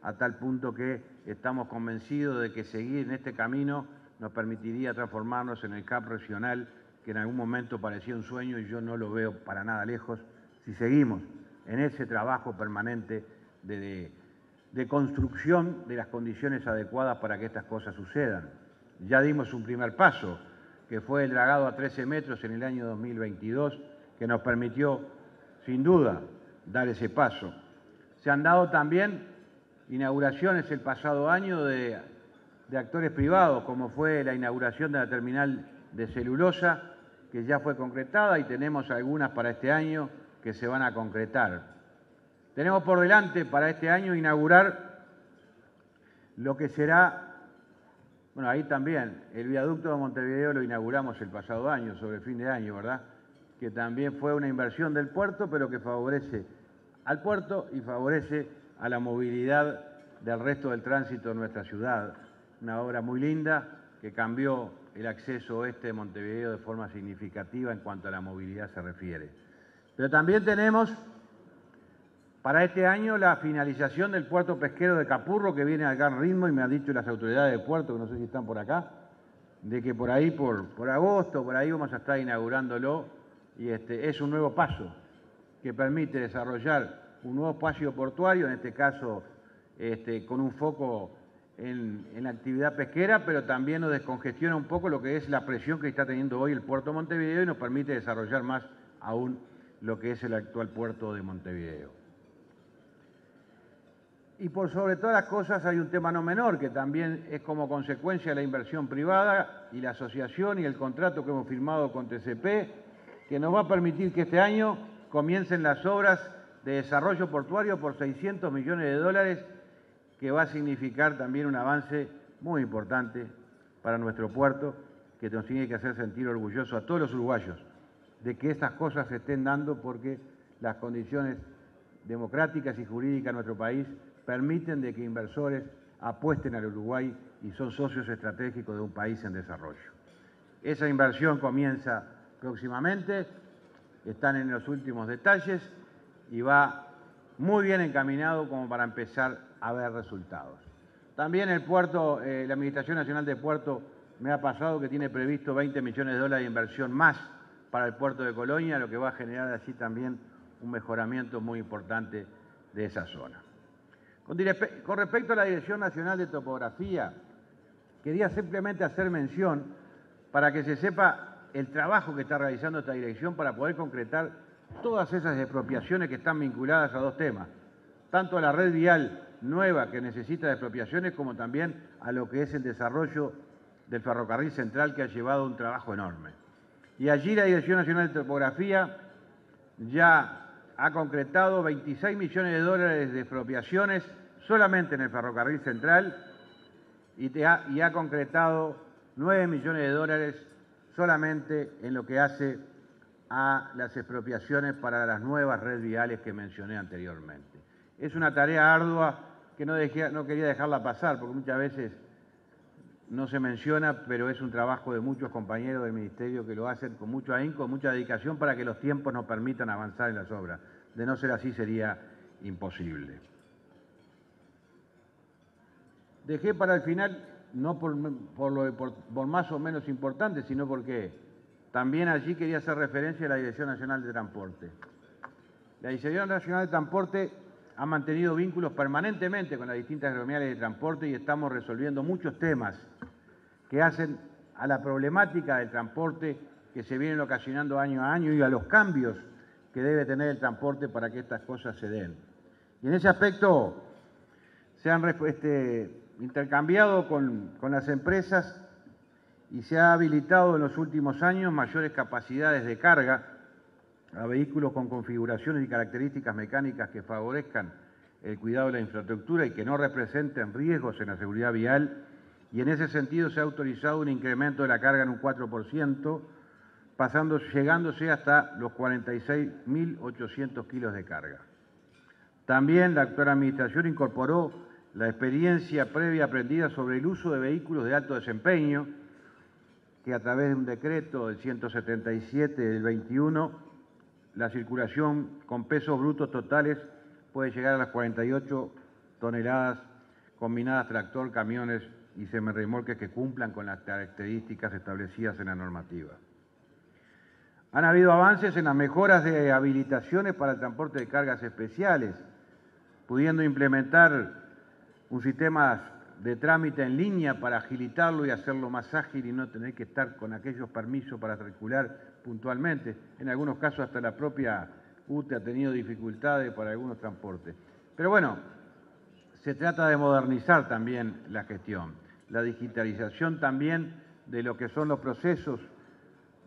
a tal punto que estamos convencidos de que seguir en este camino nos permitiría transformarnos en el hub regional, que en algún momento parecía un sueño y yo no lo veo para nada lejos, si seguimos en ese trabajo permanente de construcción de las condiciones adecuadas para que estas cosas sucedan. Ya dimos un primer paso, que fue el dragado a 13 metros en el año 2022, que nos permitió, sin duda, dar ese paso. Se han dado también inauguraciones el pasado año de actores privados, como fue la inauguración de la terminal de celulosa, que ya fue concretada, y tenemos algunas para este año que se van a concretar. Tenemos por delante para este año inaugurar lo que será, bueno, ahí también, el viaducto de Montevideo lo inauguramos el pasado año, sobre fin de año, ¿verdad? Que también fue una inversión del puerto, pero que favorece al puerto y favorece a la movilidad del resto del tránsito de nuestra ciudad. Una obra muy linda que cambió el acceso oeste de Montevideo de forma significativa en cuanto a la movilidad se refiere. Pero también tenemos para este año la finalización del puerto pesquero de Capurro, que viene al gran ritmo, y me han dicho las autoridades de puerto, que no sé si están por acá, de que por ahí, por agosto, por ahí vamos a estar inaugurándolo, y es un nuevo paso que permite desarrollar un nuevo espacio portuario, en este caso con un foco en la actividad pesquera, pero también nos descongestiona un poco lo que es la presión que está teniendo hoy el puerto de Montevideo y nos permite desarrollar más aún lo que es el actual puerto de Montevideo. Y por sobre todas las cosas hay un tema no menor, que también es como consecuencia de la inversión privada y la asociación y el contrato que hemos firmado con TCP, que nos va a permitir que este año comiencen las obras de desarrollo portuario por 600 millones de dólares, que va a significar también un avance muy importante para nuestro puerto, que nos tiene que hacer sentir orgullosos a todos los uruguayos de que estas cosas se estén dando, porque las condiciones democráticas y jurídicas de nuestro país permiten de que inversores apuesten al Uruguay y son socios estratégicos de un país en desarrollo. Esa inversión comienza próximamente, están en los últimos detalles y va muy bien encaminado como para empezar a ver resultados. También el puerto, la Administración Nacional de Puerto me ha pasado que tiene previsto 20 millones de dólares de inversión más para el puerto de Colonia, lo que va a generar así también un mejoramiento muy importante de esa zona. Con respecto a la Dirección Nacional de Topografía, quería simplemente hacer mención para que se sepa el trabajo que está realizando esta dirección para poder concretar todas esas expropiaciones que están vinculadas a dos temas, tanto a la red vial nueva que necesita de expropiaciones como también a lo que es el desarrollo del ferrocarril central, que ha llevado un trabajo enorme. Y allí la Dirección Nacional de Topografía ya ha concretado 26 millones de dólares de expropiaciones solamente en el ferrocarril central y ha concretado 9 millones de dólares solamente en lo que hace a las expropiaciones para las nuevas redes viales que mencioné anteriormente. Es una tarea ardua que no quería dejarla pasar, porque muchas veces no se menciona, pero es un trabajo de muchos compañeros del Ministerio que lo hacen con mucho ahínco, con mucha dedicación, para que los tiempos nos permitan avanzar en las obras. De no ser así sería imposible. Dejé para el final, no por más o menos importante, sino porque también allí quería hacer referencia a la Dirección Nacional de Transporte. La Dirección Nacional de Transporte ha mantenido vínculos permanentemente con las distintas gremiales de transporte y estamos resolviendo muchos temas que hacen a la problemática del transporte que se vienen ocasionando año a año y a los cambios que debe tener el transporte para que estas cosas se den. Y en ese aspecto se han intercambiado con las empresas y se ha habilitado en los últimos años mayores capacidades de carga a vehículos con configuraciones y características mecánicas que favorezcan el cuidado de la infraestructura y que no representen riesgos en la seguridad vial, y en ese sentido se ha autorizado un incremento de la carga en un 4%, llegándose hasta los 46.800 kilos de carga. También la actual Administración incorporó la experiencia previa aprendida sobre el uso de vehículos de alto desempeño, que a través de un decreto del 177 del 21, la circulación con pesos brutos totales puede llegar a las 48 toneladas combinadas tractor, camiones y semirremolques que cumplan con las características establecidas en la normativa. Han habido avances en las mejoras de habilitaciones para el transporte de cargas especiales, pudiendo implementar un sistema de trámite en línea para agilitarlo y hacerlo más ágil y no tener que estar con aquellos permisos para circular puntualmente. En algunos casos hasta la propia UTE ha tenido dificultades para algunos transportes. Pero bueno, se trata de modernizar también la gestión, la digitalización también de lo que son los procesos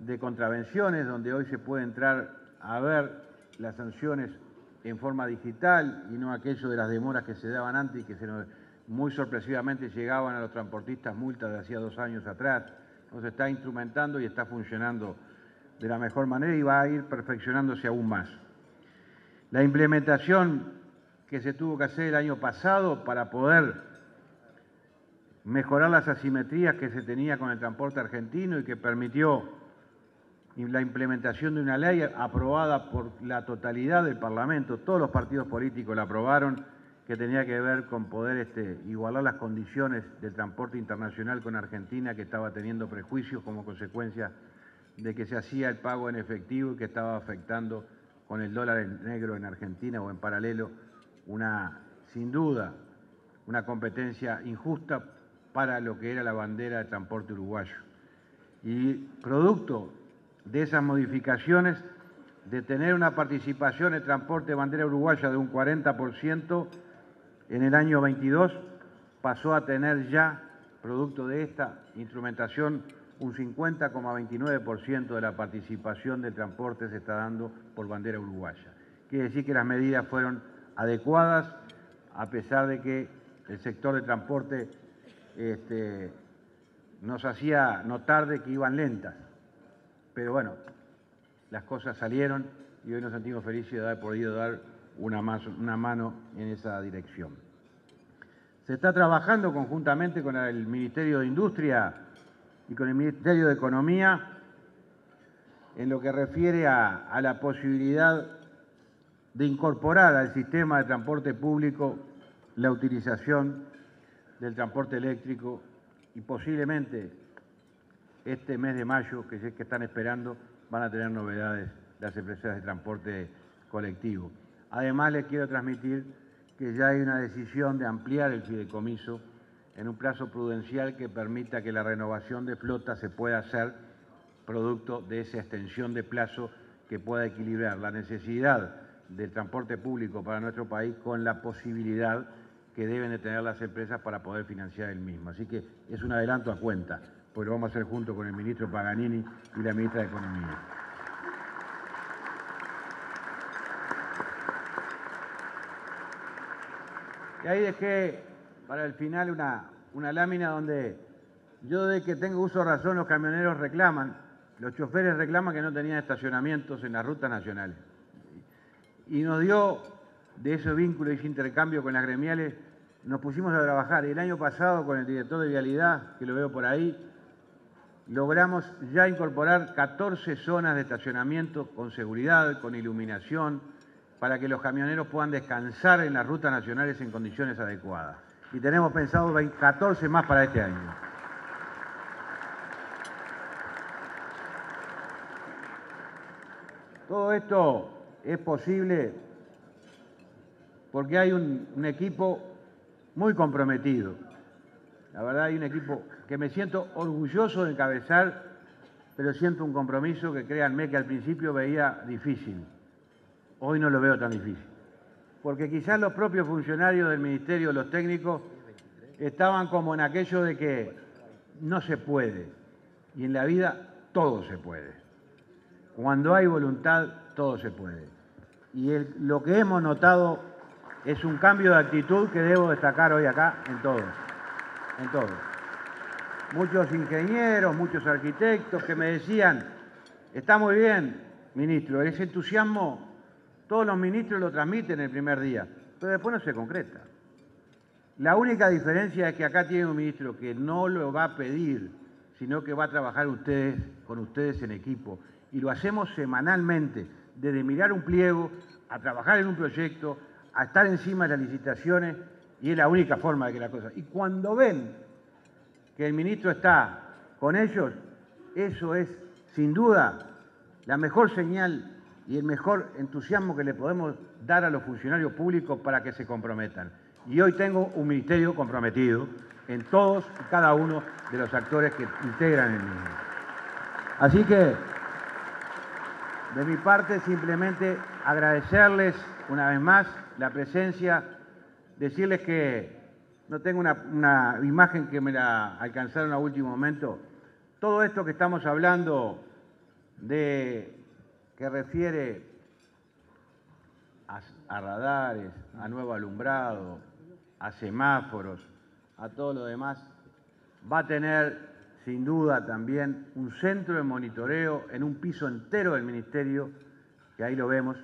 de contravenciones, donde hoy se puede entrar a ver las sanciones en forma digital y no aquello de las demoras que se daban antes y que muy sorpresivamente llegaban a los transportistas multas de hacía 2 años atrás. Entonces está instrumentando y está funcionando de la mejor manera y va a ir perfeccionándose aún más. La implementación que se tuvo que hacer el año pasado para poder mejorar las asimetrías que se tenía con el transporte argentino y que permitió la implementación de una ley aprobada por la totalidad del Parlamento, todos los partidos políticos la aprobaron, que tenía que ver con poder igualar las condiciones del transporte internacional con Argentina, que estaba teniendo prejuicios como consecuencia de que se hacía el pago en efectivo y que estaba afectando con el dólar negro en Argentina o en paralelo sin duda, una competencia injusta para lo que era la bandera de transporte uruguayo. Y producto de esas modificaciones, de tener una participación en transporte de bandera uruguaya de un 40%, en el año 22 pasó a tener ya, producto de esta instrumentación, un 50,29% de la participación del transporte se está dando por bandera uruguaya. Quiere decir que las medidas fueron adecuadas, a pesar de que el sector de transporte nos hacía notar de que iban lentas. Pero bueno, las cosas salieron y hoy nos sentimos felices de haber podido dar una mano en esa dirección. Se está trabajando conjuntamente con el Ministerio de Industria y con el Ministerio de Economía en lo que refiere a la posibilidad de incorporar al sistema de transporte público la utilización del transporte eléctrico y posiblemente este mes de mayo, que están esperando, van a tener novedades las empresas de transporte colectivo. Además, les quiero transmitir que ya hay una decisión de ampliar el fideicomiso en un plazo prudencial que permita que la renovación de flota se pueda hacer producto de esa extensión de plazo que pueda equilibrar la necesidad del transporte público para nuestro país con la posibilidad que deben de tener las empresas para poder financiar el mismo. Así que es un adelanto a cuenta, pues lo vamos a hacer junto con el ministro Paganini y la ministra de Economía. Y ahí dejé para el final una lámina donde yo, de que tengo uso de razón, los camioneros reclaman, los choferes reclaman que no tenían estacionamientos en las rutas nacionales. Y nos dio, de ese vínculo y ese intercambio con las gremiales, nos pusimos a trabajar. Y el año pasado, con el director de Vialidad, que lo veo por ahí, logramos ya incorporar 14 zonas de estacionamiento con seguridad, con iluminación, para que los camioneros puedan descansar en las rutas nacionales en condiciones adecuadas. Y tenemos pensado 14 más para este año. Todo esto es posible porque hay un equipo muy comprometido. La verdad, hay un equipo que me siento orgulloso de encabezar, pero siento un compromiso que, créanme, que al principio veía difícil. Hoy no lo veo tan difícil, porque quizás los propios funcionarios del Ministerio, los técnicos, estaban como en aquello de que no se puede, y en la vida todo se puede. Cuando hay voluntad, todo se puede. Y lo que hemos notado es un cambio de actitud que debo destacar hoy acá en todos, en todos. Muchos ingenieros, muchos arquitectos que me decían, está muy bien, ministro, ese entusiasmo, todos los ministros lo transmiten el primer día, pero después no se concreta. La única diferencia es que acá tiene un ministro que no lo va a pedir, sino que va a trabajar con ustedes en equipo. Y lo hacemos semanalmente, desde mirar un pliego, a trabajar en un proyecto, a estar encima de las licitaciones, y es la única forma de que la cosa. Y cuando ven que el ministro está con ellos, eso es, sin duda, la mejor señal y el mejor entusiasmo que le podemos dar a los funcionarios públicos para que se comprometan. Y hoy tengo un ministerio comprometido en todos y cada uno de los actores que integran el mismo. Así que, de mi parte, simplemente agradecerles una vez más la presencia, decirles que no tengo una imagen que me la alcanzaron a último momento. Todo esto que estamos hablando que refiere a radares, a nuevo alumbrado, a semáforos, a todo lo demás, va a tener sin duda también un centro de monitoreo en un piso entero del Ministerio, que ahí lo vemos,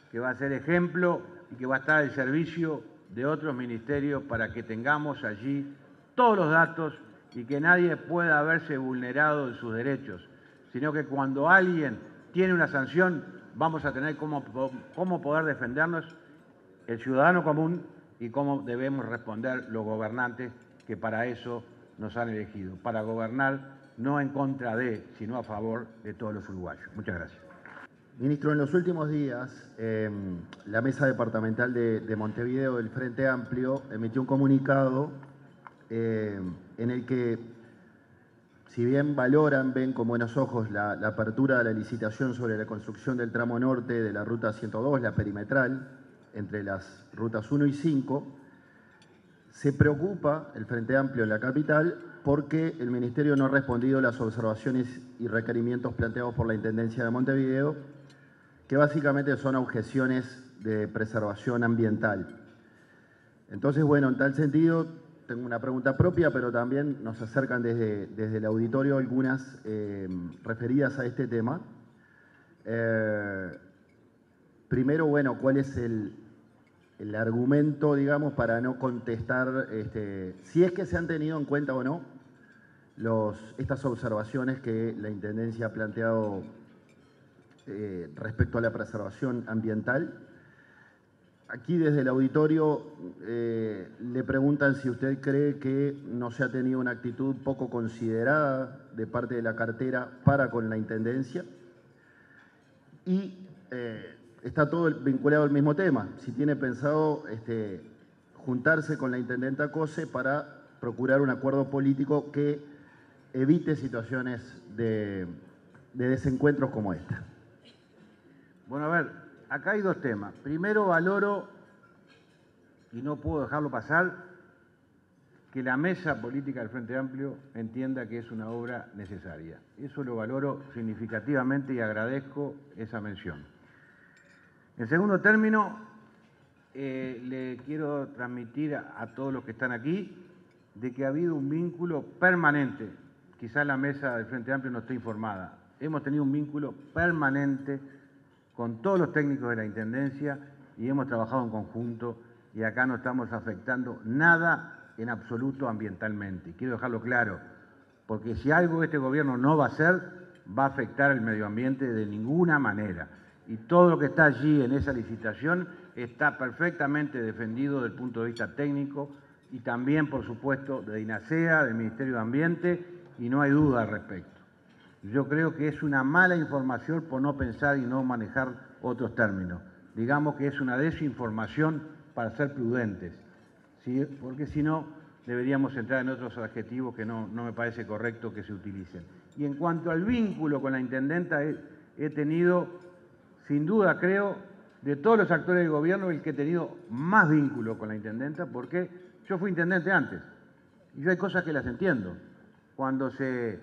que va a ser ejemplo y que va a estar al servicio de otros ministerios para que tengamos allí todos los datos y que nadie pueda verse vulnerado en sus derechos, sino que cuando alguien tiene una sanción vamos a tener cómo poder defendernos el ciudadano común y cómo debemos responder los gobernantes que para eso nos han elegido, para gobernar no en contra de, sino a favor de todos los uruguayos. Muchas gracias. Ministro, en los últimos días, la Mesa Departamental de Montevideo del Frente Amplio emitió un comunicado en el que, si bien ven con buenos ojos la apertura de la licitación sobre la construcción del tramo norte de la Ruta 102, la perimetral, entre las rutas 1 y 5, se preocupa el Frente Amplio en la capital porque el Ministerio no ha respondido a las observaciones y requerimientos planteados por la Intendencia de Montevideo, que básicamente son objeciones de preservación ambiental. Entonces, bueno, en tal sentido, tengo una pregunta propia, pero también nos acercan desde el auditorio algunas referidas a este tema. Primero, bueno, ¿cuál es el argumento, digamos, para no contestar, si es que se han tenido en cuenta o no estas observaciones que la Intendencia ha planteado respecto a la preservación ambiental? Aquí desde el auditorio le preguntan si usted cree que no se ha tenido una actitud poco considerada de parte de la cartera para con la Intendencia. Y está todo vinculado al mismo tema. Si tiene pensado juntarse con la Intendenta Cose para procurar un acuerdo político que evite situaciones de desencuentros como esta. Bueno, a ver, acá hay dos temas. Primero, valoro, y no puedo dejarlo pasar, que la mesa política del Frente Amplio entienda que es una obra necesaria. Eso lo valoro significativamente y agradezco esa mención. En segundo término, le quiero transmitir a todos los que están aquí de que ha habido un vínculo permanente. Quizás la mesa del Frente Amplio no esté informada. Hemos tenido un vínculo permanente con todos los técnicos de la Intendencia y hemos trabajado en conjunto y acá no estamos afectando nada en absoluto ambientalmente. Quiero dejarlo claro, porque si algo este gobierno no va a hacer, va a afectar el medio ambiente de ninguna manera. Y todo lo que está allí en esa licitación está perfectamente defendido desde el punto de vista técnico y también, por supuesto, de INASEA, del Ministerio de Ambiente, y no hay duda al respecto. Yo creo que es una mala información por no pensar y no manejar otros términos. Digamos que es una desinformación para ser prudentes, ¿sí? Porque si no, deberíamos entrar en otros adjetivos que no me parece correcto que se utilicen. Y en cuanto al vínculo con la Intendenta, he tenido, sin duda creo, de todos los actores del gobierno, el que he tenido más vínculo con la intendenta, porque yo fui intendente antes. Y yo hay cosas que las entiendo. Cuando se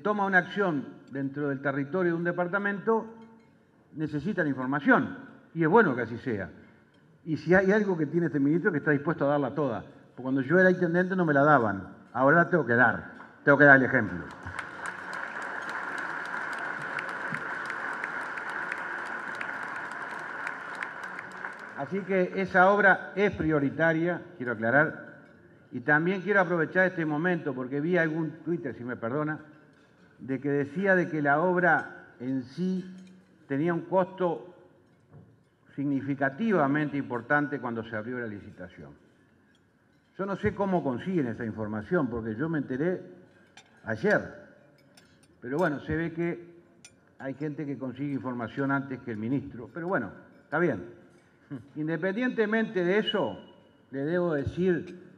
toma una acción dentro del territorio de un departamento, necesitan información. Y es bueno que así sea. Y si hay algo que tiene este ministro, que está dispuesto a darla toda. Porque cuando yo era intendente no me la daban. Ahora la tengo que dar. Tengo que dar el ejemplo. Así que esa obra es prioritaria, quiero aclarar. Y también quiero aprovechar este momento, porque vi algún Twitter, si me perdona, de que decía de que la obra en sí tenía un costo significativamente importante cuando se abrió la licitación. Yo no sé cómo consiguen esa información, porque yo me enteré ayer. Pero bueno, se ve que hay gente que consigue información antes que el ministro. Pero bueno, está bien. Independientemente de eso, le debo decir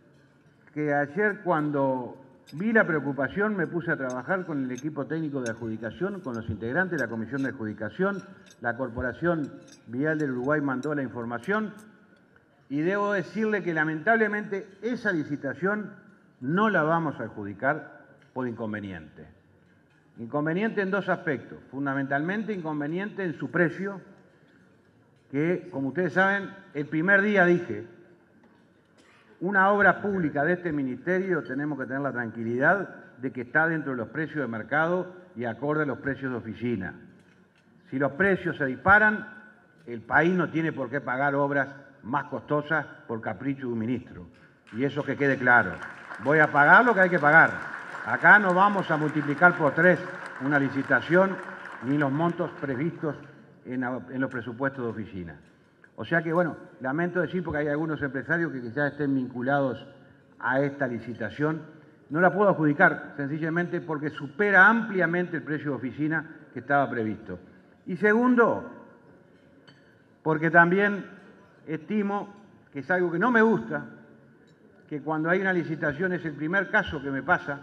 que ayer cuando vi la preocupación me puse a trabajar con el equipo técnico de adjudicación, con los integrantes de la comisión de adjudicación. La Corporación Vial del Uruguay mandó la información y debo decirle que lamentablemente esa licitación no la vamos a adjudicar por inconveniente. Inconveniente en dos aspectos. Fundamentalmente inconveniente en su precio, que como ustedes saben, el primer día dije, una obra pública de este ministerio tenemos que tener la tranquilidad de que está dentro de los precios de mercado y acorde a los precios de oficina. Si los precios se disparan, el país no tiene por qué pagar obras más costosas por capricho de un ministro. Y eso que quede claro. Voy a pagar lo que hay que pagar. Acá no vamos a multiplicar por 3 una licitación ni los montos previstos en los presupuestos de oficina. O sea que, bueno, lamento decir, porque hay algunos empresarios que quizás estén vinculados a esta licitación, no la puedo adjudicar, sencillamente porque supera ampliamente el precio de oficina que estaba previsto. Y segundo, porque también estimo que es algo que no me gusta, que cuando hay una licitación, es el primer caso que me pasa,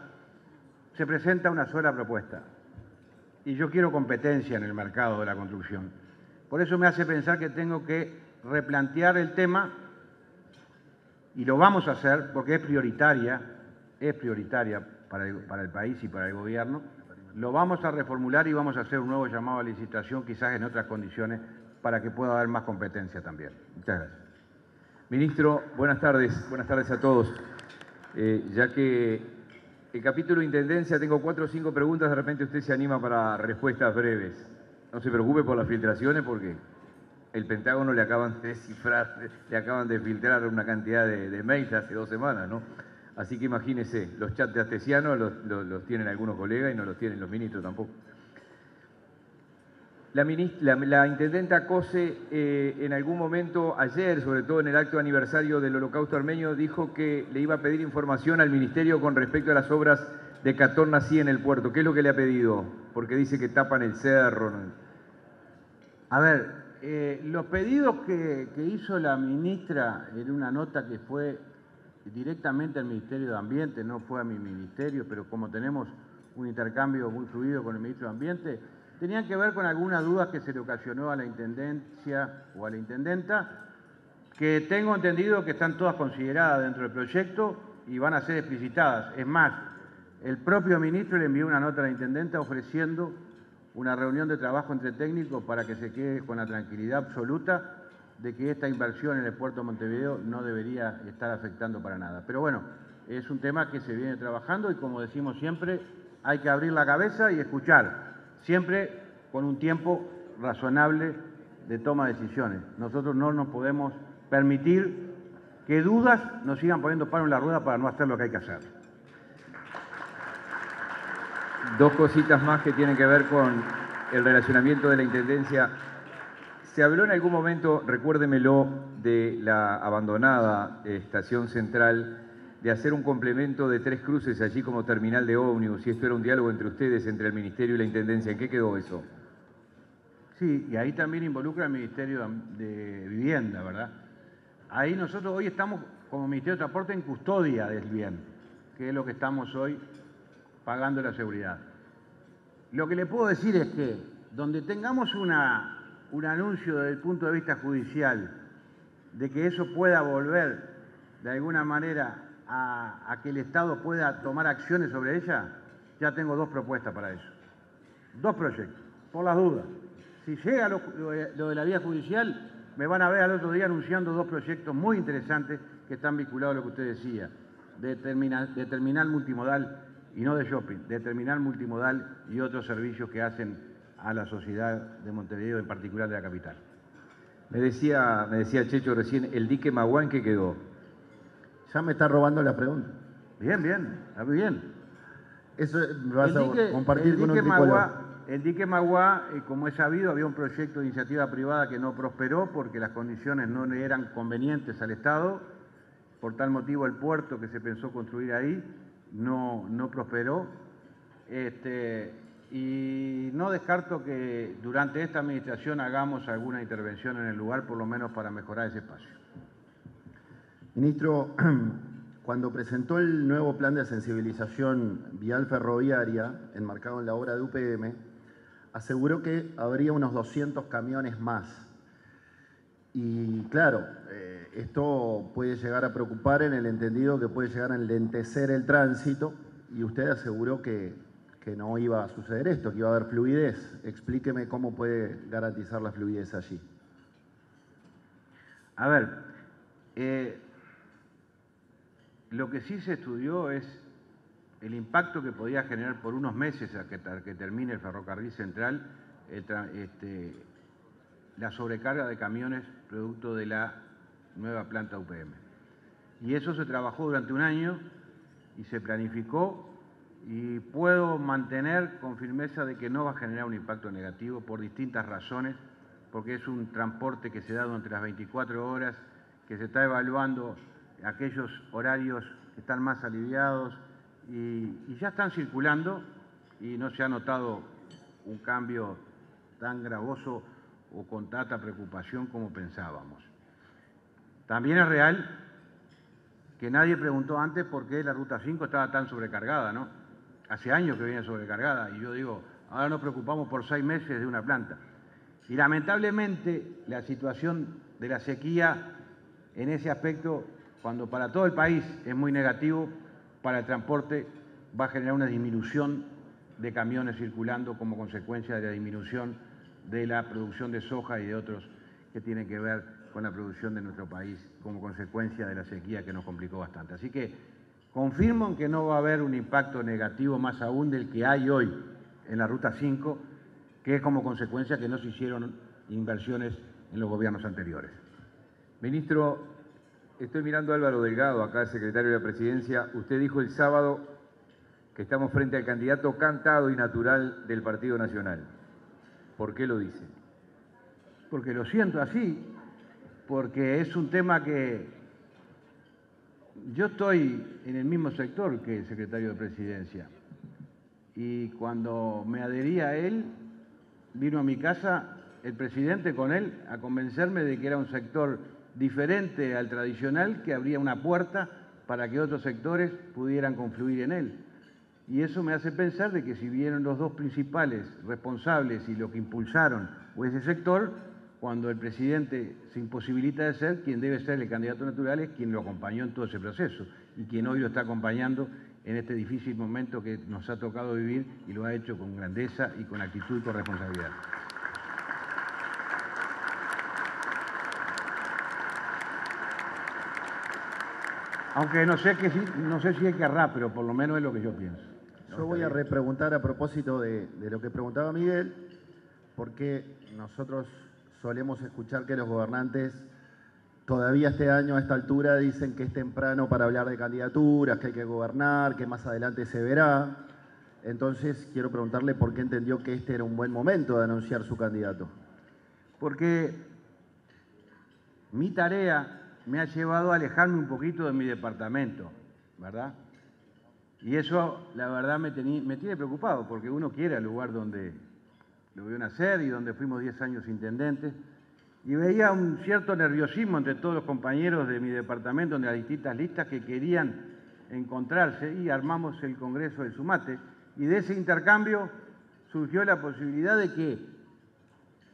se presenta una sola propuesta. Y yo quiero competencia en el mercado de la construcción. Por eso me hace pensar que tengo que replantear el tema, y lo vamos a hacer porque es prioritaria para el país y para el gobierno. Lo vamos a reformular y vamos a hacer un nuevo llamado a licitación, quizás en otras condiciones, para que pueda haber más competencia también. Muchas gracias. Ministro, buenas tardes a todos. Ya que el capítulo de Intendencia tengo 4 o 5 preguntas, de repente usted se anima para respuestas breves. No se preocupe por las filtraciones porque el Pentágono le acaban de descifrar, le acaban de filtrar una cantidad de mails hace 2 semanas, ¿no? Así que imagínese, los chats de Astesiano los tienen algunos colegas y no los tienen los ministros tampoco. La intendenta Cose en algún momento ayer, sobre todo en el acto de aniversario del Holocausto Armenio, dijo que le iba a pedir información al ministerio con respecto a las obras de Catón Nací en el puerto. ¿Qué es lo que le ha pedido? Porque dice que tapan el cerro. A ver, los pedidos que hizo la ministra en una nota que fue directamente al Ministerio de Ambiente, no fue a mi ministerio, pero como tenemos un intercambio muy fluido con el Ministro de Ambiente, tenían que ver con algunas dudas que se le ocasionó a la Intendencia o a la Intendenta, que tengo entendido que están todas consideradas dentro del proyecto y van a ser explicitadas. Es más, el propio ministro le envió una nota a la Intendenta ofreciendo una reunión de trabajo entre técnicos para que se quede con la tranquilidad absoluta de que esta inversión en el puerto de Montevideo no debería estar afectando para nada. Pero bueno, es un tema que se viene trabajando y, como decimos siempre, hay que abrir la cabeza y escuchar, siempre con un tiempo razonable de toma de decisiones. Nosotros no nos podemos permitir que dudas nos sigan poniendo palo en la rueda para no hacer lo que hay que hacer. 2 cositas más que tienen que ver con el relacionamiento de la Intendencia. Se habló en algún momento, recuérdemelo, de la abandonada Estación Central, de hacer un complemento de 3 cruces allí como terminal de ómnibus, y esto era un diálogo entre ustedes, entre el Ministerio y la Intendencia. ¿En qué quedó eso? Sí, y ahí también involucra el Ministerio de Vivienda, ¿verdad? Ahí nosotros hoy estamos como Ministerio de Transporte en custodia del bien, que es lo que estamos hoy pagando la seguridad. Lo que le puedo decir es que donde tengamos una un anuncio desde el punto de vista judicial de que eso pueda volver de alguna manera a que el Estado pueda tomar acciones sobre ella, ya tengo 2 propuestas para eso. 2 proyectos, por las dudas. Si llega lo de la vía judicial, me van a ver al otro día anunciando 2 proyectos muy interesantes que están vinculados a lo que usted decía, de terminal multimodal y no de shopping, de terminal multimodal y otros servicios que hacen a la sociedad de Montevideo, en particular de la capital. Me decía Checho recién, el dique Maguán, ¿qué quedó? Ya me está robando la pregunta. Bien, está muy bien. Eso me vas a compartir con un tricólogo. El dique Maguá, como es sabido, había un proyecto de iniciativa privada que no prosperó porque las condiciones no le eran convenientes al Estado. Por tal motivo, el puerto que se pensó construir ahí no prosperó. Y no descarto que durante esta administración hagamos alguna intervención en el lugar, por lo menos para mejorar ese espacio. Ministro, cuando presentó el nuevo plan de sensibilización vial ferroviaria, enmarcado en la obra de UPM, aseguró que habría unos 200 camiones más. Y claro, esto puede llegar a preocupar en el entendido que puede llegar a enlentecer el tránsito, y usted aseguró que no iba a suceder esto, que iba a haber fluidez. Explíqueme cómo puede garantizar la fluidez allí. A ver, lo que sí se estudió es el impacto que podía generar por unos meses a que termine el ferrocarril central la sobrecarga de camiones producto de la nueva planta UPM. Y eso se trabajó durante un año y se planificó, y puedo mantener con firmeza de que no va a generar un impacto negativo por distintas razones, porque es un transporte que se da durante las 24 horas, que se está evaluando aquellos horarios que están más aliviados y ya están circulando, y no se ha notado un cambio tan gravoso o con tanta preocupación como pensábamos. También es real que nadie preguntó antes por qué la Ruta 5 estaba tan sobrecargada, ¿no? Hace años que viene sobrecargada, y yo digo, ahora nos preocupamos por 6 meses de una planta. Y lamentablemente la situación de la sequía en ese aspecto, cuando para todo el país es muy negativo, para el transporte va a generar una disminución de camiones circulando como consecuencia de la disminución de la producción de soja y de otros que tienen que ver con la producción de nuestro país como consecuencia de la sequía que nos complicó bastante. Así que confirmo que no va a haber un impacto negativo más aún del que hay hoy en la Ruta 5, que es como consecuencia que no se hicieron inversiones en los gobiernos anteriores. Ministro, estoy mirando a Álvaro Delgado, acá el secretario de la Presidencia. Usted dijo el sábado que estamos frente al candidato cantado y natural del Partido Nacional. ¿Por qué lo dice? Porque lo siento así, porque es un tema que yo estoy en el mismo sector que el secretario de Presidencia, y cuando me adherí a él, vino a mi casa el presidente con él a convencerme de que era un sector diferente al tradicional, que abría una puerta para que otros sectores pudieran confluir en él. Y eso me hace pensar de que si vieron los 2 principales responsables y lo que impulsaron o ese sector, cuando el presidente se imposibilita de ser, quien debe ser el candidato natural es quien lo acompañó en todo ese proceso y quien hoy lo está acompañando en este difícil momento que nos ha tocado vivir, y lo ha hecho con grandeza y con actitud y con responsabilidad. Aunque no sé si es querrá, pero por lo menos es lo que yo pienso. Yo voy a repreguntar a propósito de lo que preguntaba Miguel, porque nosotros solemos escuchar que los gobernantes todavía este año a esta altura dicen que es temprano para hablar de candidaturas, que hay que gobernar, que más adelante se verá. Entonces quiero preguntarle por qué entendió que este era un buen momento de anunciar su candidato. Porque mi tarea me ha llevado a alejarme un poquito de mi departamento, ¿verdad? Y eso, la verdad, me tiene preocupado, porque uno quiere el lugar donde lo vio nacer y donde fuimos 10 años intendentes, y veía un cierto nerviosismo entre todos los compañeros de mi departamento, de las distintas listas que querían encontrarse, y armamos el Congreso del Sumate, y de ese intercambio surgió la posibilidad de que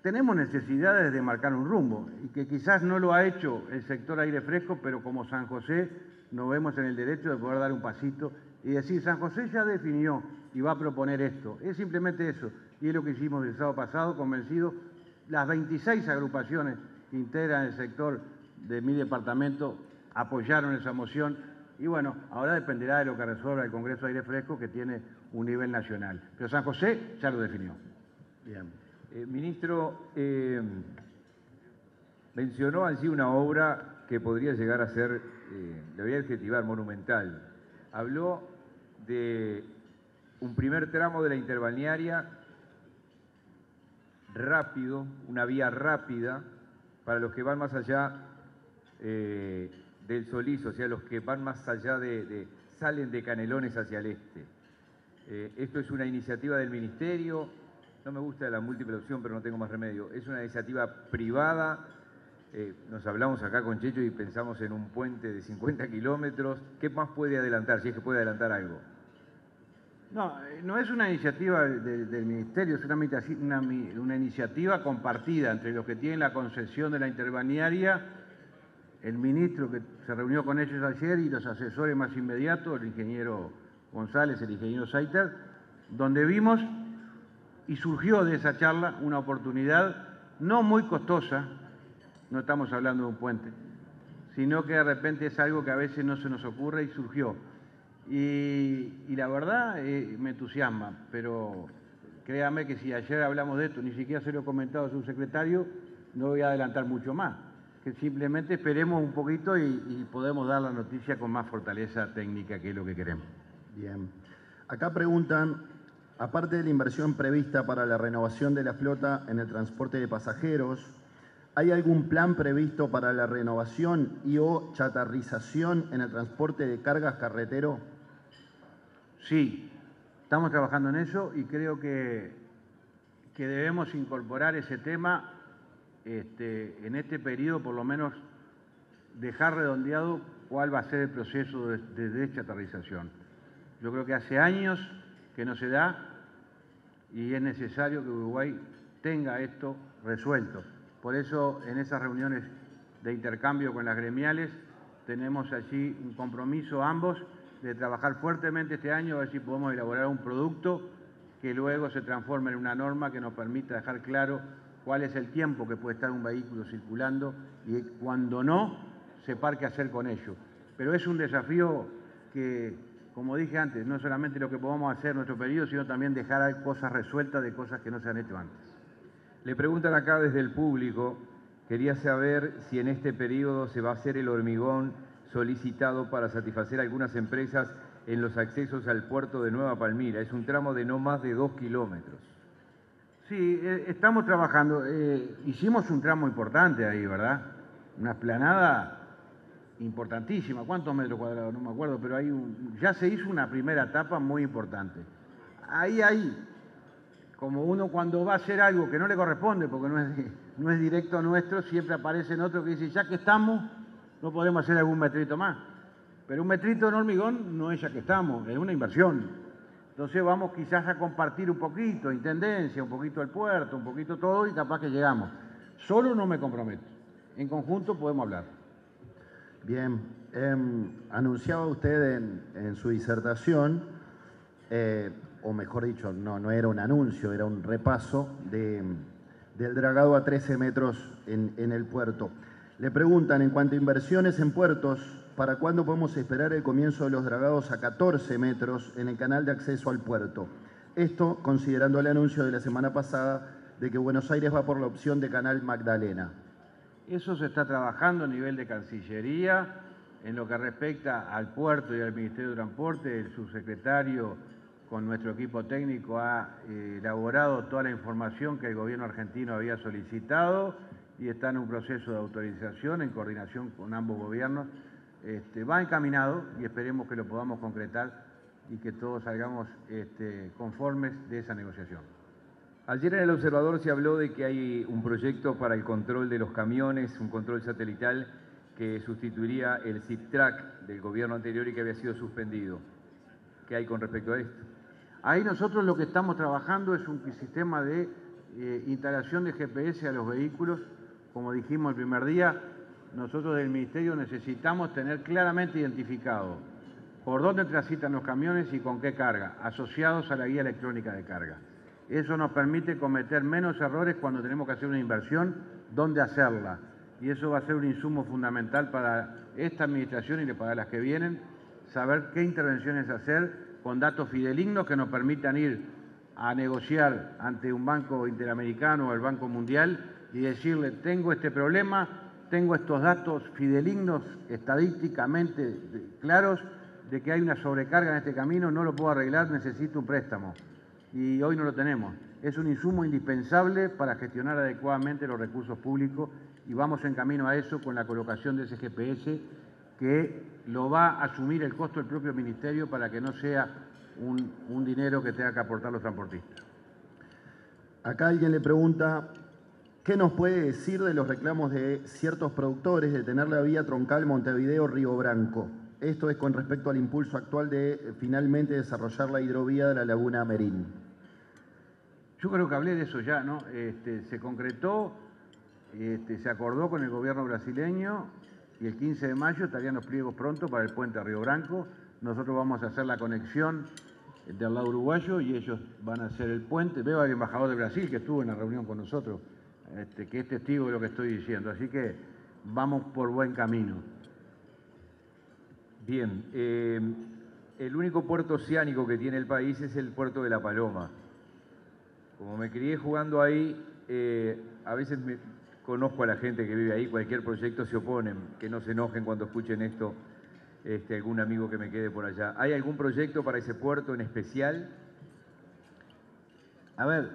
tenemos necesidades de marcar un rumbo y que quizás no lo ha hecho el sector aire fresco, pero como San José nos vemos en el derecho de poder dar un pasito y decir, San José ya definió y va a proponer esto. Es simplemente eso. Y es lo que hicimos el sábado pasado, convencidos. Las 26 agrupaciones que integran el sector de mi departamento apoyaron esa moción. Y bueno, ahora dependerá de lo que resuelva el Congreso de Aire Fresco, que tiene un nivel nacional. Pero San José ya lo definió. Bien. Ministro, mencionó allí una obra que podría llegar a ser, le voy a adjetivar, monumental. Habló de un primer tramo de la interbalnearia rápido, una vía rápida para los que van más allá del Solís, o sea, los que van más allá salen de Canelones hacia el este. Esto es una iniciativa del Ministerio, no me gusta la múltiple opción, pero no tengo más remedio. Es una iniciativa privada, nos hablamos acá con Checho y pensamos en un puente de 50 kilómetros. ¿Qué más puede adelantar, si es que puede adelantar algo? No, no es una iniciativa del Ministerio, es una iniciativa compartida entre los que tienen la concesión de la interbalnearia, el ministro que se reunió con ellos ayer y los asesores más inmediatos, el ingeniero González, el ingeniero Saiter, donde vimos y surgió de esa charla una oportunidad no muy costosa, no estamos hablando de un puente, sino que de repente es algo que a veces no se nos ocurre y surgió. Y la verdad me entusiasma, pero créame que si ayer hablamos de esto, ni siquiera se lo he comentado a su secretario, no voy a adelantar mucho más, que simplemente esperemos un poquito y podemos dar la noticia con más fortaleza técnica, que es lo que queremos. Bien. Acá preguntan, aparte de la inversión prevista para la renovación de la flota en el transporte de pasajeros, ¿hay algún plan previsto para la renovación y o chatarrización en el transporte de cargas carretero? Sí, estamos trabajando en eso y creo que debemos incorporar ese tema en este periodo, por lo menos dejar redondeado cuál va a ser el proceso de deschatarrización. Yo creo que hace años que no se da y es necesario que Uruguay tenga esto resuelto. Por eso, en esas reuniones de intercambio con las gremiales, tenemos allí un compromiso ambos de trabajar fuertemente este año, a ver si podemos elaborar un producto que luego se transforme en una norma que nos permita dejar claro cuál es el tiempo que puede estar un vehículo circulando y cuando no, separ qué hacer con ello. Pero es un desafío que, como dije antes, no solamente lo que podamos hacer en nuestro periodo, sino también dejar cosas resueltas de cosas que no se han hecho antes. Le preguntan acá desde el público, quería saber si en este periodo se va a hacer el hormigón solicitado para satisfacer a algunas empresas en los accesos al puerto de Nueva Palmira. Es un tramo de no más de 2 kilómetros. Sí, estamos trabajando. Hicimos un tramo importante ahí, ¿verdad? Una explanada importantísima. ¿Cuántos metros cuadrados? No me acuerdo, pero ya se hizo una primera etapa muy importante. Ahí, como uno cuando va a hacer algo que no le corresponde, porque no es directo nuestro, siempre aparecen otros que dicen, ya que estamos, no podemos hacer algún metrito más. Pero un metrito en hormigón no es ya que estamos, es una inversión. Entonces vamos quizás a compartir un poquito, intendencia, un poquito el puerto, un poquito todo y capaz que llegamos. Solo no me comprometo. En conjunto podemos hablar. Bien, anunciaba usted en su disertación, o mejor dicho, no era un anuncio, era un repaso del dragado a 13 metros en el puerto. Le preguntan, en cuanto a inversiones en puertos, ¿para cuándo podemos esperar el comienzo de los dragados a 14 metros en el canal de acceso al puerto? Esto considerando el anuncio de la semana pasada de que Buenos Aires va por la opción de Canal Magdalena. Eso se está trabajando a nivel de Cancillería. En lo que respecta al puerto y al Ministerio de Transporte, el subsecretario con nuestro equipo técnico ha elaborado toda la información que el gobierno argentino había solicitado y está en un proceso de autorización en coordinación con ambos gobiernos. Va encaminado y esperemos que lo podamos concretar y que todos salgamos conformes de esa negociación. Ayer en El Observador se habló de que hay un proyecto para el control de los camiones, un control satelital que sustituiría el SIPTRAC del gobierno anterior y que había sido suspendido. ¿Qué hay con respecto a esto? Ahí nosotros lo que estamos trabajando es un sistema de instalación de GPS a los vehículos. Como dijimos el primer día, nosotros del Ministerio necesitamos tener claramente identificado por dónde transitan los camiones y con qué carga, asociados a la guía electrónica de carga. Eso nos permite cometer menos errores cuando tenemos que hacer una inversión, dónde hacerla. Y eso va a ser un insumo fundamental para esta administración y para las que vienen, saber qué intervenciones hacer con datos fidedignos que nos permitan ir a negociar ante un banco interamericano o el Banco Mundial y decirle, tengo este problema, tengo estos datos fidedignos, estadísticamente claros, de que hay una sobrecarga en este camino, no lo puedo arreglar, necesito un préstamo. Y hoy no lo tenemos. Es un insumo indispensable para gestionar adecuadamente los recursos públicos y vamos en camino a eso con la colocación de ese GPS que lo va a asumir el costo del propio Ministerio para que no sea un dinero que tenga que aportar los transportistas. Acá alguien le pregunta, ¿qué nos puede decir de los reclamos de ciertos productores de tener la vía troncal Montevideo-Río Branco? Esto es con respecto al impulso actual de finalmente desarrollar la hidrovía de la Laguna Merín. Yo creo que hablé de eso ya, ¿no? Se concretó, se acordó con el gobierno brasileño y el 15 de mayo estarían los pliegos pronto para el puente a Río Branco. Nosotros vamos a hacer la conexión del lado uruguayo y ellos van a hacer el puente. Veo al embajador de Brasil que estuvo en la reunión con nosotros, que es testigo de lo que estoy diciendo. Así que vamos por buen camino. Bien, el único puerto oceánico que tiene el país es el puerto de La Paloma. Como me crié jugando ahí, a veces conozco a la gente que vive ahí, cualquier proyecto se oponen, que no se enojen cuando escuchen esto, algún amigo que me quede por allá. ¿Hay algún proyecto para ese puerto en especial? A ver,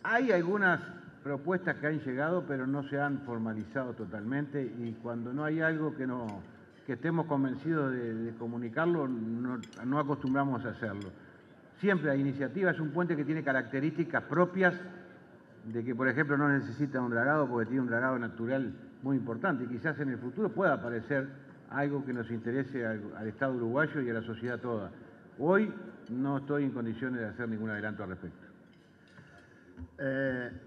hay algunas propuestas que han llegado, pero no se han formalizado totalmente y cuando no hay algo que estemos convencidos de comunicarlo, no acostumbramos a hacerlo. Siempre hay iniciativas, es un puente que tiene características propias de que, por ejemplo, no necesita un dragado porque tiene un dragado natural muy importante y quizás en el futuro pueda aparecer algo que nos interese al Estado uruguayo y a la sociedad toda. Hoy no estoy en condiciones de hacer ningún adelanto al respecto.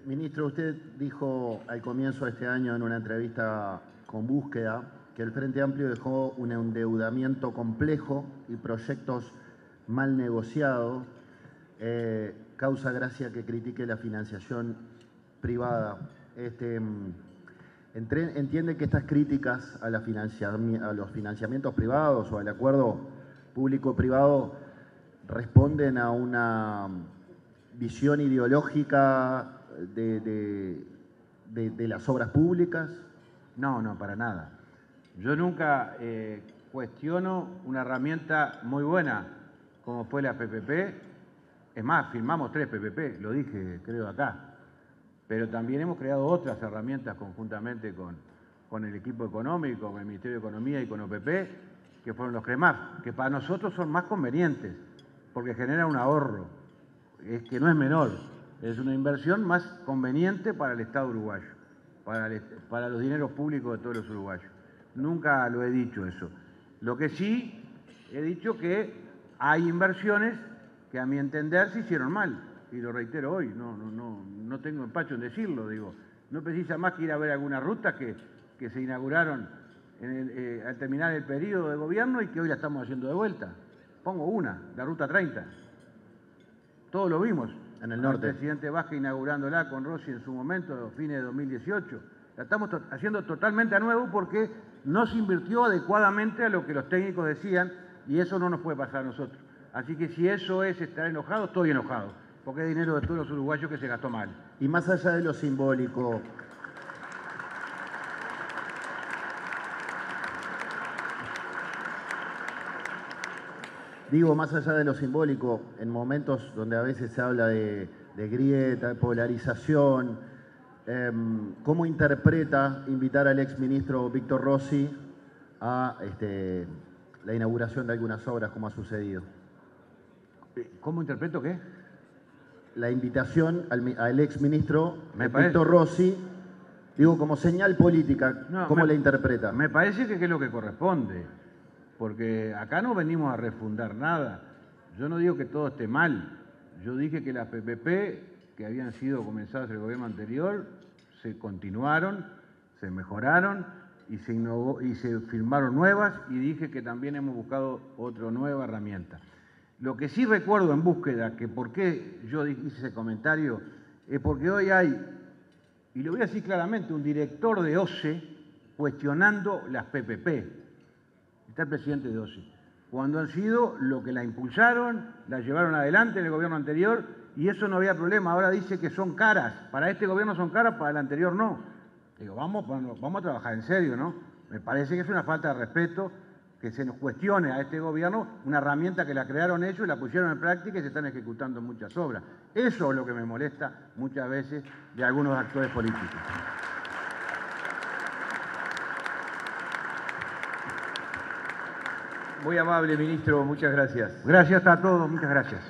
Ministro, usted dijo al comienzo de este año en una entrevista con Búsqueda que el Frente Amplio dejó un endeudamiento complejo y proyectos mal negociados. Causa gracia que critique la financiación privada. ¿Entiende que estas críticas a los financiamientos privados o al acuerdo público-privado responden a una visión ideológica de las obras públicas? No, para nada. Yo nunca cuestiono una herramienta muy buena como fue la PPP. Es más, firmamos 3 PPP, lo dije creo acá. Pero también hemos creado otras herramientas conjuntamente con el equipo económico, con el Ministerio de Economía y con OPP, que fueron los CREMAF, que para nosotros son más convenientes, porque generan un ahorro, es que no es menor, es una inversión más conveniente para el Estado uruguayo, para los dineros públicos de todos los uruguayos. Nunca lo he dicho eso. Lo que sí he dicho que hay inversiones que a mi entender se hicieron mal, y lo reitero hoy, no tengo empacho en decirlo, digo, no precisa más que ir a ver algunas rutas que se inauguraron al terminar el periodo de gobierno y que hoy la estamos haciendo de vuelta. Pongo una, la Ruta 30. Todos lo vimos. En el norte. El presidente Vázquez inaugurándola con Rossi en su momento, a fines de 2018. La estamos haciendo totalmente a nuevo porque no se invirtió adecuadamente a lo que los técnicos decían y eso no nos puede pasar a nosotros. Así que si eso es estar enojado, estoy enojado, porque es dinero de todos los uruguayos que se gastó mal. Y más allá de lo simbólico, más allá de lo simbólico, en momentos donde a veces se habla de grieta, de polarización, ¿cómo interpreta invitar al exministro Víctor Rossi a la inauguración de algunas obras, como ha sucedido? ¿Cómo interpreto qué? La invitación al exministro Víctor Rossi, como señal política, ¿cómo la interpreta? Me parece que es lo que corresponde, porque acá no venimos a refundar nada. Yo no digo que todo esté mal, Yo dije que las PPP que habían sido comenzadas en el gobierno anterior se continuaron, se mejoraron y se innovó y se firmaron nuevas, y dije que también hemos buscado otra nueva herramienta. Lo que sí recuerdo en búsqueda, que por qué yo hice ese comentario, es porque hoy hay, y lo voy a decir claramente, un director de OCE cuestionando las PPP. Está el presidente de OCE. Cuando han sido lo que la impulsaron, la llevaron adelante en el gobierno anterior, y eso no había problema. Ahora dice que son caras. Para este gobierno son caras, para el anterior no. Digo, vamos a trabajar en serio, ¿no? Me parece que es una falta de respeto que se nos cuestione a este gobierno una herramienta que la crearon ellos y la pusieron en práctica y se están ejecutando muchas obras. Eso es lo que me molesta muchas veces de algunos actores políticos. Muy amable, ministro, muchas gracias. Gracias a todos, muchas gracias.